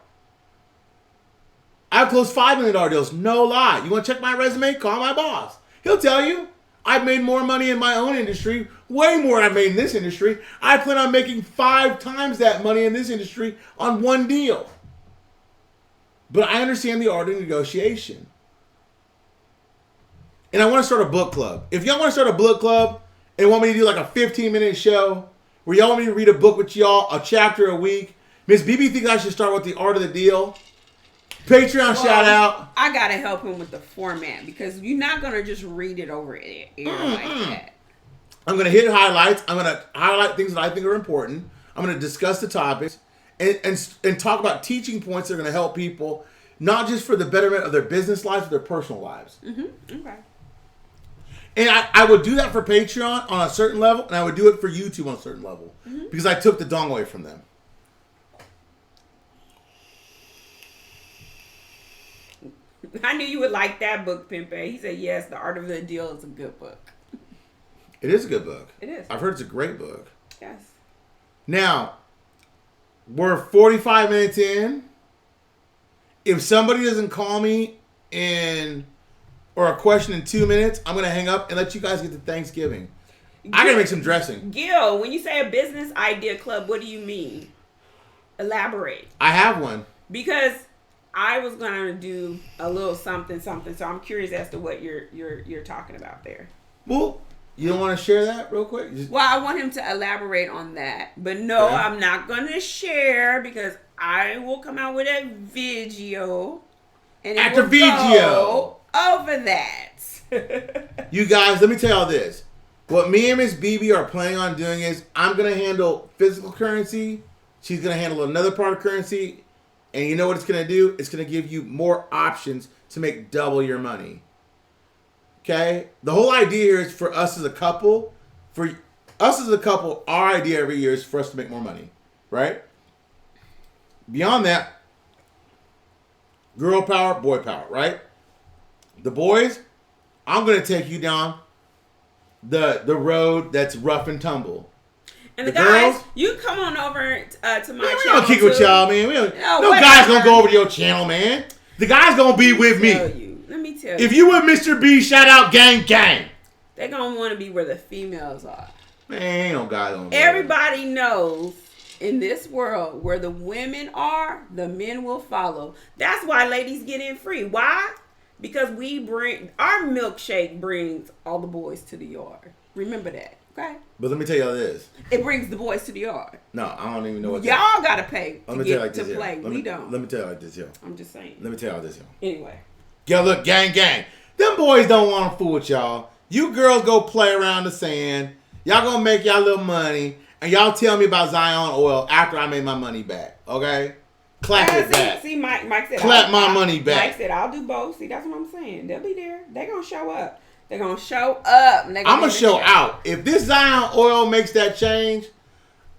I've closed $5 million deals. No lie. You want to check my resume? Call my boss. He'll tell you. I've made more money in my own industry, way more than I've made in this industry. I plan on making 5 times that money in this industry on one deal. But I understand the art of negotiation. and I want to start a book club. If y'all want to start a book club and want me to do like a 15-minute show where y'all want me to read a book with y'all, a chapter a week, Miss BB thinks I should start with the art of the deal. Patreon shout out. I gotta help him with the format because you're not gonna just read it over air like that. I'm gonna hit highlights. I'm gonna highlight things that I think are important. I'm gonna discuss the topics and talk about teaching points that are gonna help people, not just for the betterment of their business lives, but their personal lives. Okay. And I would do that for Patreon on a certain level, and I would do it for YouTube on a certain level because I took the dong away from them. I knew you would like that book, Pimpe. He said, yes, The Art of the Deal is a good book. It is a good book. It is. I've heard it's a great book. Yes. Now, we're 45 minutes in. If somebody doesn't call me or a question in 2 minutes, I'm going to hang up and let you guys get to Thanksgiving. I got to make some dressing. Gil, when you say a business idea club, what do you mean? Elaborate. I have one. Because I was gonna do a little something, so I'm curious as to what you're talking about there. Well, you don't want to share that real quick? Well, I want him to elaborate on that, but no, okay. I'm not gonna share because I will come out with a video, and it will go over that. You guys, let me tell y'all this: what me and Miss BB are planning on doing is I'm gonna handle physical currency. She's gonna handle another part of currency. And you know what it's going to do? It's going to give you more options to make double your money. Okay? The whole idea here is for us as a couple. For us as a couple, our idea every year is for us to make more money. Right? Beyond that, girl power, boy power. Right? The boys, I'm going to take you down the road that's rough and tumble. And the guys, girls, you come on over to my channel. We don't kick with y'all, man. No guy's gonna go over to your channel, man. The guy's gonna be with me. Let me tell you. If you with Mr. B, shout out gang gang. They're gonna want to be where the females are. Man, ain't no guy on. Everybody knows in this world where the women are, the men will follow. That's why ladies get in free. Why? Because our milkshake brings all the boys to the yard. Remember that. Okay. But let me tell y'all this. It brings the boys to the yard. No, I don't even know what y'all gotta pay to get to play. We don't. Let me tell you like this, yo. I'm just saying. Let me tell y'all this, yo. Anyway. Yo, look, gang, gang. Them boys don't want to fool with y'all. You girls go play around the sand. Y'all gonna make y'all little money. And y'all tell me about Zion Oil after I made my money back. Okay? Clap it back. See, Mike said, clap my money back. Mike said, I'll do both. See, that's what I'm saying. They'll be there. They're gonna show up. They're going to show up. I'm going to show out. If this Zion Oil makes that change,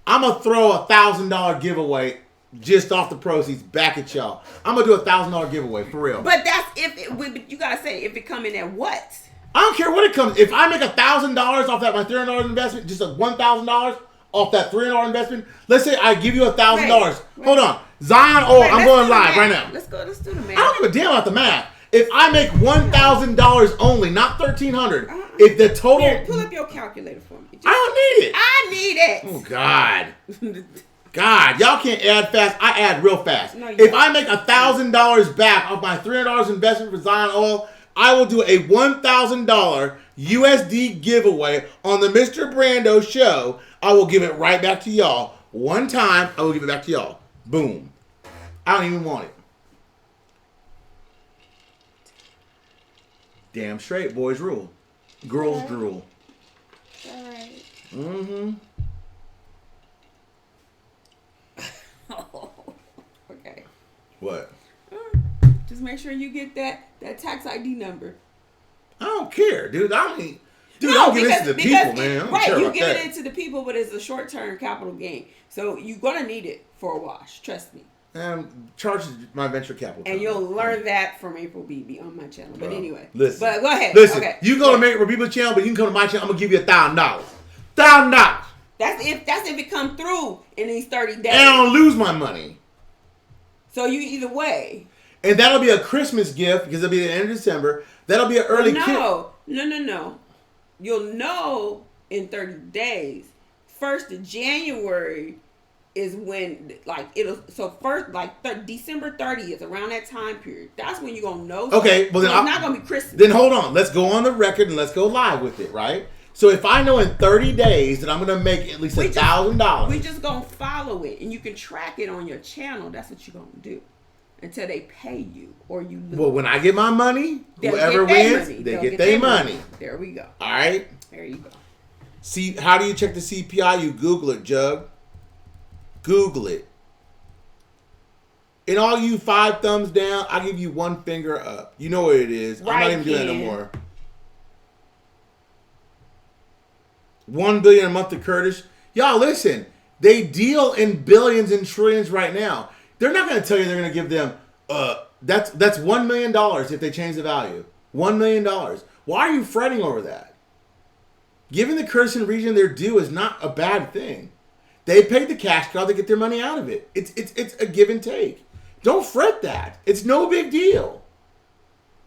I'm going to throw a $1,000 giveaway just off the proceeds back at y'all. I'm going to do a $1,000 giveaway, for real. But that's you got to say, if it come in at what? I don't care what it comes. If I make $1,000 off that my $300 investment, just a $1,000 off that $300 investment, let's say I give you $1,000. Hold on. Zion Oil, I'm going live right now. Let's do the math. I don't give a damn about the math. If I make $1,000 only, not $1,300, if the total... Here, pull up your calculator for me. I don't need it. I need it. Oh, God. God, y'all can't add fast. I add real fast. No, if I make $1,000 back off my $300 investment for Zion Oil, I will do a $1,000 USD giveaway on the Mr. Brando show. I will give it right back to y'all. One time, I will give it back to y'all. Boom. I don't even want it. Damn straight, boys rule. Girls drool. All right. Mm-hmm. Okay. What? Just make sure you get that tax ID number. I don't care, dude. I don't give it to the people, man. Right, you give it to the people, but it's a short-term capital gain. So you're going to need it for a wash. Trust me. Charge my venture capital. And you'll learn that from April BB on my channel. But anyway. Listen. But go ahead. Listen. Okay. You go to April BB channel, but you can come to my channel. I'm going to give you $1,000. $1,000. That's if it come through in these 30 days. And I don't lose my money. So you either way. And that'll be a Christmas gift because it'll be the end of December. That'll be an early No. You'll know in 30 days. 1st of January, is when like it'll first like December 30th, around that time period. That's when you're gonna know. Okay, well then it's not gonna be Christmas. Then hold on, let's go on the record and let's go live with it, right? So if I know in 30 days that I'm gonna make at least $1,000, we just gonna follow it, and you can track it on your channel. That's what you're gonna do until they pay you or you lose. Well, when I get my money, whoever wins, they get their money. There we go. All right. There you go. See, how do you check the CPI? You Google it, Jug. Google it. And all you 5 thumbs down, I give you 1 finger up. You know what it is. Right, I'm not even doing it no more. $1 billion a month to Kurdish. Y'all listen. They deal in billions and trillions right now. They're not going to tell you they're going to give them. That's $1 million if they change the value. $1 million. Why are you fretting over that? Giving the Kurdistan region their due is not a bad thing. They paid the cash cow to get their money out of it. It's a give and take. Don't fret that. It's no big deal.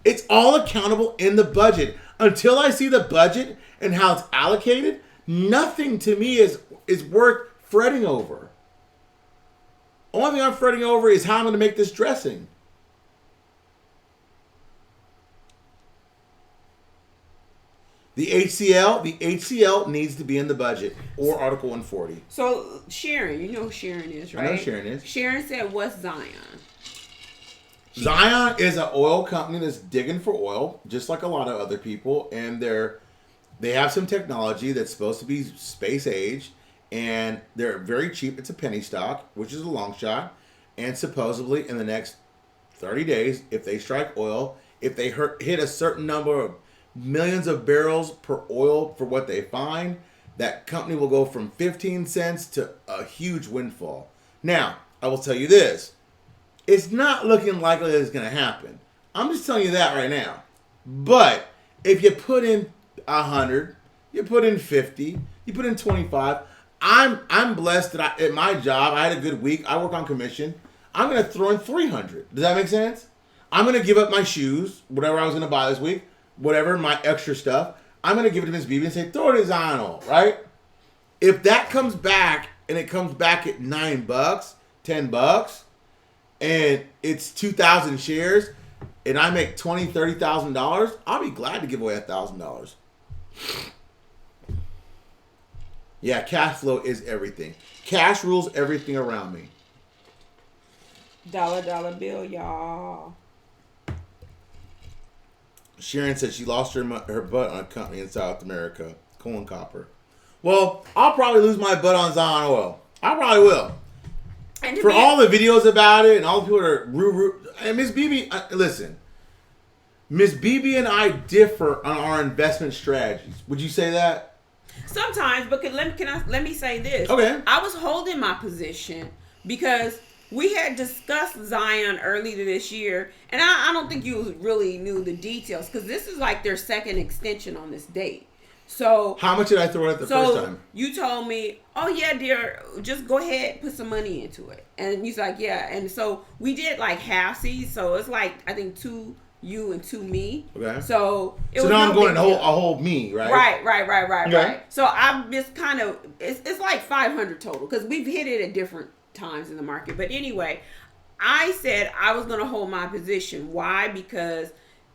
It's all accountable in the budget. Until I see the budget and how it's allocated, nothing to me is worth fretting over. Only thing I'm fretting over is how I'm going to make this dressing. The HCL needs to be in the budget or Article 140. So Sharon, you know who Sharon is, right? I know Sharon is. Sharon said, "What's Zion?" Zion is an oil company that's digging for oil, just like a lot of other people, and they have some technology that's supposed to be space age, and they're very cheap. It's a penny stock, which is a long shot, and supposedly in the next 30 days, if they strike oil, if they hit a certain number of millions of barrels per oil for what they find, that company will go from 15 cents to a huge windfall. Now, I will tell you this. It's not looking likely that it's going to happen. I'm just telling you that right now. But if you put in 100, you put in 50, you put in 25, I'm blessed that at my job, I had a good week. I work on commission. I'm going to throw in 300. Does that make sense? I'm going to give up my shoes, whatever I was going to buy this week. Whatever, my extra stuff, I'm going to give it to Miss Bibi and say, throw it in Zion oil, right? If that comes back and it comes back at $9, $10, and it's 2,000 shares, and I make $20,000, $30,000, I'll be glad to give away $1,000. Yeah, cash flow is everything. Cash rules everything around me. Dollar bill, y'all. Sharon said she lost her butt on a company in South America, coal and copper. Well, I'll probably lose my butt on Zion oil. I probably will. And for all the videos about it and all the people that are and Miss Bibi, listen, Miss Bibi and I differ on our investment strategies. Would you say that? Sometimes, but let me say this. Okay. I was holding my position because we had discussed Zion earlier this year, and I don't think you really knew the details because this is like their second extension on this date. So how much did I throw at the first time? You told me, "Oh yeah, dear, just go ahead, put some money into it." And he's like, "Yeah." And so we did like half-seas, so it's like I think 2 you and 2 me. Okay. So now I'm going a whole me, right? Right. So I'm just kind of it's like 500 total because we've hit it at different times in the market. But anyway, I said I was going to hold my position. Why? Because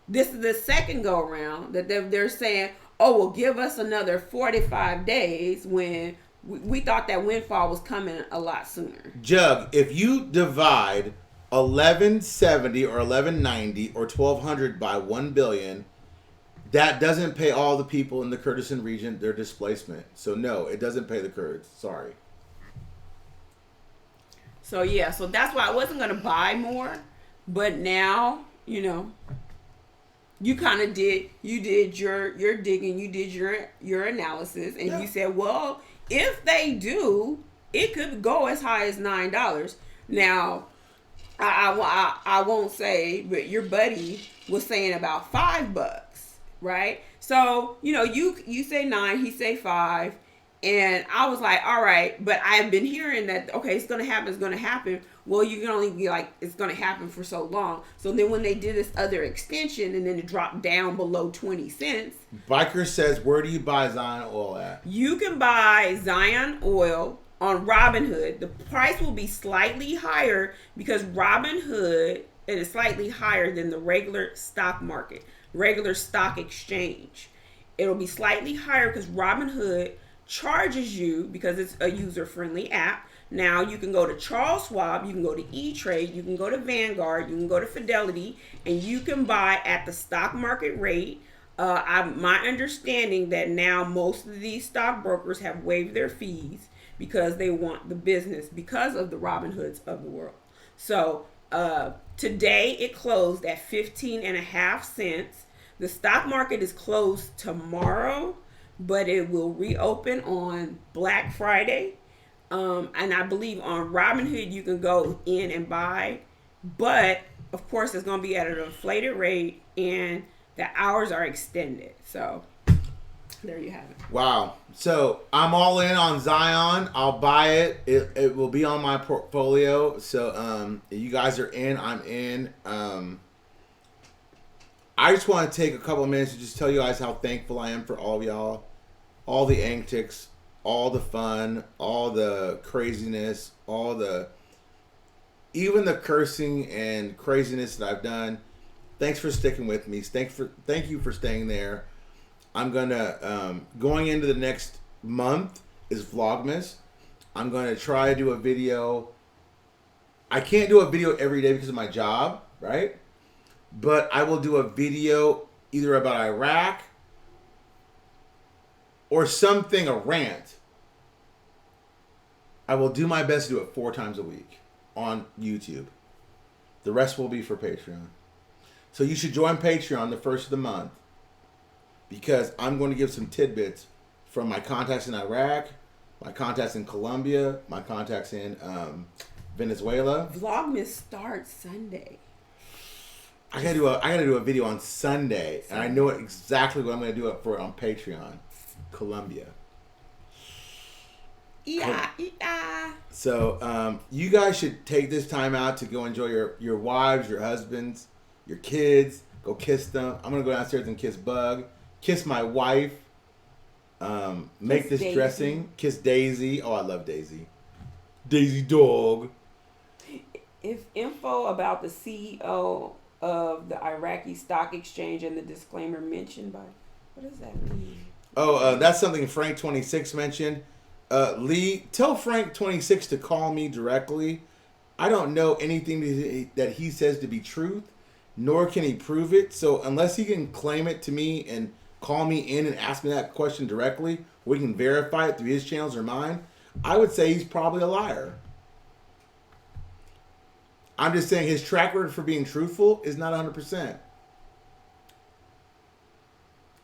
this is the second go around that they're saying, "Oh, well, give us another 45 days," when we thought that windfall was coming a lot sooner. Jug, if you divide 1170 or 1190 or 1200 by 1 billion, that doesn't pay all the people in the Kurdistan region their displacement. So no, it doesn't pay the Kurds. Sorry. So yeah, so that's why I wasn't going to buy more, but now, you kind of did your digging, you did your analysis, and you said, well, if they do, it could go as high as $9. Now, I won't say, but your buddy was saying about $5, right? So, you say 9, he say 5. And I was like, all right, but I've been hearing that, okay, it's going to happen. Well, you can only be like, it's going to happen for so long. So then when they did this other extension and then it dropped down below 20 cents. Biker says, where do you buy Zion oil at? You can buy Zion oil on Robinhood, the price will be slightly higher because Robinhood, it is slightly higher than the regular stock market, regular stock exchange. It'll be slightly higher because Robinhood charges you, because it's a user-friendly app. Now you can go to Charles Schwab, you can go to E-Trade, you can go to Vanguard, you can go to Fidelity, and you can buy at the stock market rate. My understanding that now most of these stockbrokers have waived their fees because they want the business because of the Robinhoods of the world. So today it closed at 15.5 cents. The stock market is closed tomorrow, but it will reopen on Black Friday. And I believe on Robinhood you can go in and buy, but of course it's going to be at an inflated rate and the hours are extended. So there you have it. Wow. So I'm all in on Zion. I'll buy it. It will be on my portfolio. So you guys are in. I'm in. I just want to take a couple of minutes to just tell you guys how thankful I am for all of y'all. All the antics, all the fun, all the craziness, even the cursing and craziness that I've done. Thanks for sticking with me. Thank you for staying there. I'm gonna going into the next month is Vlogmas. I'm gonna try to do a video. I can't do a video every day because of my job, right? But I will do a video either about Iraq or something, a rant. I will do my best to do it 4 times a week on YouTube. The rest will be for Patreon. So you should join Patreon the first of the month, because I'm going to give some tidbits from my contacts in Iraq, my contacts in Colombia, my contacts in Venezuela. Vlogmas starts Sunday. I gotta do a video on Sunday, and I know exactly what I'm gonna do it for on Patreon. Colombia. Yeah. So you guys should take this time out to go enjoy your wives, your husbands, your kids. Go kiss them. I'm gonna go downstairs and kiss Bug. Kiss my wife. Make this Daisy. dressing. Kiss Daisy. Oh, I love Daisy. Daisy dog. If info about the CEO of the Iraqi Stock Exchange and the disclaimer mentioned by, what does that mean? Oh, that's something Frank26 mentioned. Lee, tell Frank26 to call me directly. I don't know anything that he says to be truth, nor can he prove it. So unless he can claim it to me and call me in and ask me that question directly, we can verify it through his channels or mine, I would say he's probably a liar. I'm just saying his track record for being truthful is not 100%.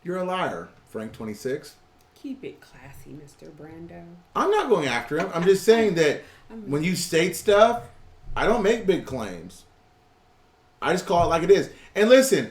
You're a liar, Frank26. Keep it classy, Mr. Brando. I'm not going after him. I'm just saying that when you state stuff, I don't make big claims. I just call it like it is. And listen,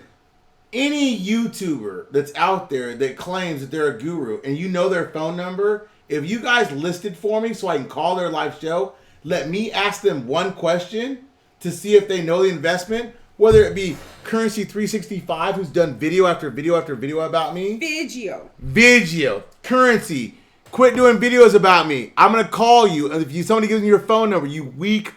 any YouTuber that's out there that claims that they're a guru and you know their phone number, if you guys listed for me so I can call their live show, let me ask them one question to see if they know the investment, whether it be Currency 365, who's done video after video after video about me. Video. Currency. Quit doing videos about me. I'm going to call you. And if somebody gives me your phone number, you weak.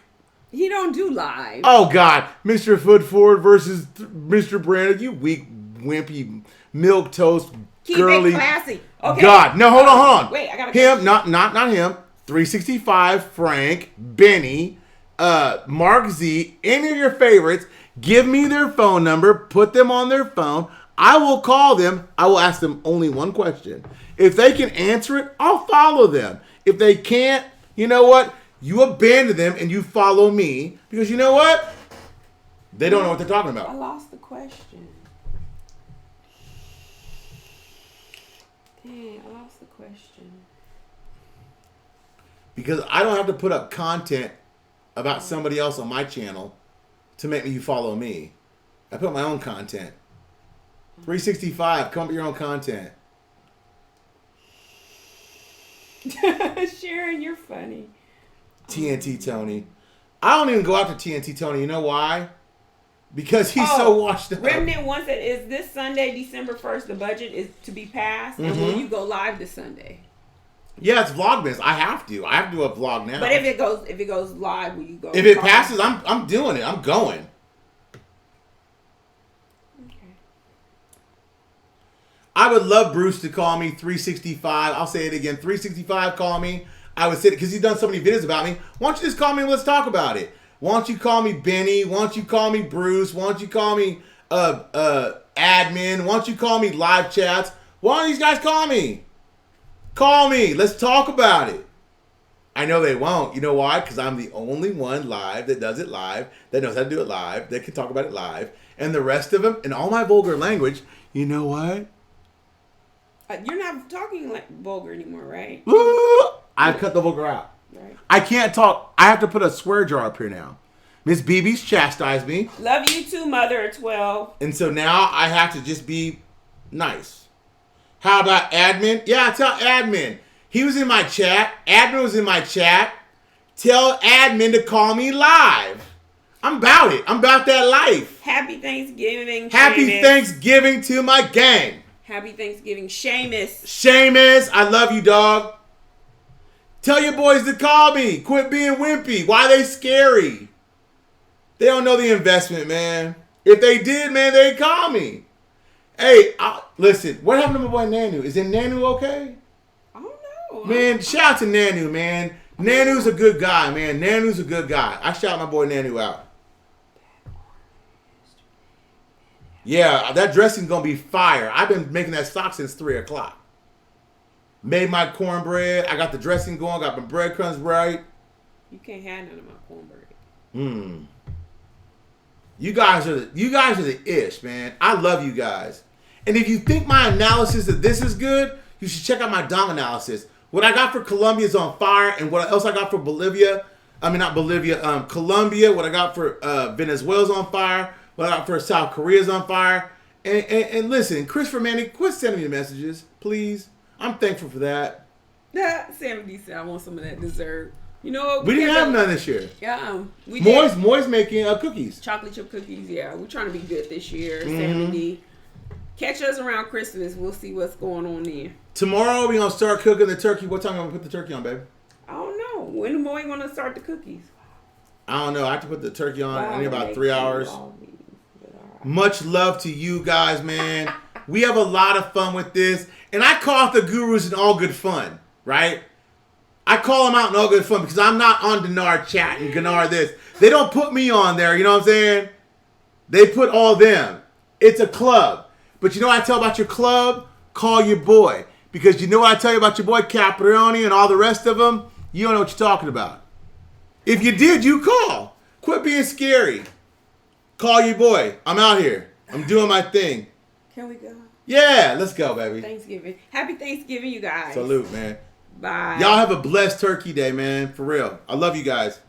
He don't do live. Oh, God. Mr. Footford versus Mr. Brando. You weak, wimpy, milk toast, girly. Keep it classy. Okay. God. No, hold on. Wait, I got him, not him. 365, Frank, Benny, Mark Z, any of your favorites. Give me their phone number. Put them on their phone. I will call them. I will ask them only one question. If they can answer it, I'll follow them. If they can't, you know what? You abandon them and you follow me, because you know what? They don't know what they're talking about. I lost the question. Dang, I lost the question. Because I don't have to put up content about somebody else on my channel to make you follow me. I put my own content. 365, come up with your own content. Sharon, you're funny. TNT Tony. I don't even go after TNT Tony. You know why? Because he's so washed up. Remnant wants it. Is this Sunday, December 1st, the budget is to be passed? And will you go live this Sunday? Yeah, it's Vlogmas. I have to do a vlog now. But if it goes live, will you go? If it passes, I'm doing it. I'm going. Okay. I would love Bruce to call me 365. I'll say it again. 365, call me. I would say it because he's done so many videos about me. Why don't you just call me and let's talk about it? Why don't you call me Benny? Why don't you call me Bruce? Why don't you call me admin? Why don't you call me live chats? Why don't these guys call me? Call me. Let's talk about it. I know they won't. You know why? Because I'm the only one live that does it live, that knows how to do it live, that can talk about it live. And the rest of them, in all my vulgar language, you know what? You're not talking like vulgar anymore, right? I've cut the vulgar out. Right. I can't talk. I have to put a swear jar up here now. Miss BB's chastised me. Love you too, mother of 12. And so now I have to just be nice. How about admin? Yeah, tell admin. He was in my chat. Admin was in my chat. Tell admin to call me live. I'm about it. I'm about that life. Happy Thanksgiving, Happy Seamus. Thanksgiving to my gang. Happy Thanksgiving, Seamus. Seamus, I love you, dog. Tell your boys to call me. Quit being wimpy. Why they scary? They don't know the investment, man. If they did, man, they'd call me. Hey, listen, what happened to my boy Nanu? Is it Nanu okay? I don't know. Man, shout out to Nanu, man. Nanu's a good guy, man. Nanu's a good guy. I shout my boy Nanu out. Yeah, that dressing's going to be fire. I've been making that stock since 3 o'clock. Made my cornbread. I got the dressing going. Got my breadcrumbs right. You can't have none of my cornbread. You guys are the ish, man. I love you guys. And if you think my analysis of this is good, you should check out my Dom analysis. What I got for Colombia is on fire, and what else I got for Colombia. What I got for Venezuela's on fire. What I got for South Korea's on fire. And listen, Christopher Manning, quit sending me messages, please. I'm thankful for that. Sammy said I want some of that dessert. You know what? We didn't have none this year. Yeah, we did. Moy's making cookies. Chocolate chip cookies, yeah. We're trying to be good this year. Sammy D. Catch us around Christmas. We'll see what's going on then. Tomorrow we're going to start cooking the turkey. What time are we going to put the turkey on, baby? I don't know. When do we want to start the cookies? I don't know. I have to put the turkey on in about 3 3 hours. Much love to you guys, man. We have a lot of fun with this. And I call out the gurus in all good fun, right? I call them out in all good fun because I'm not on Dinar chat and Dinar this. They don't put me on there, you know what I'm saying? They put all them. It's a club. But you know what I tell about your club? Call your boy. Because you know what I tell you about your boy Caprioni and all the rest of them? You don't know what you're talking about. If you did, you call. Quit being scary. Call your boy. I'm out here. I'm doing my thing. Can we go? Yeah, let's go, baby. Thanksgiving. Happy Thanksgiving, you guys. Salute, man. Bye. Y'all have a blessed Turkey Day, man. For real. I love you guys.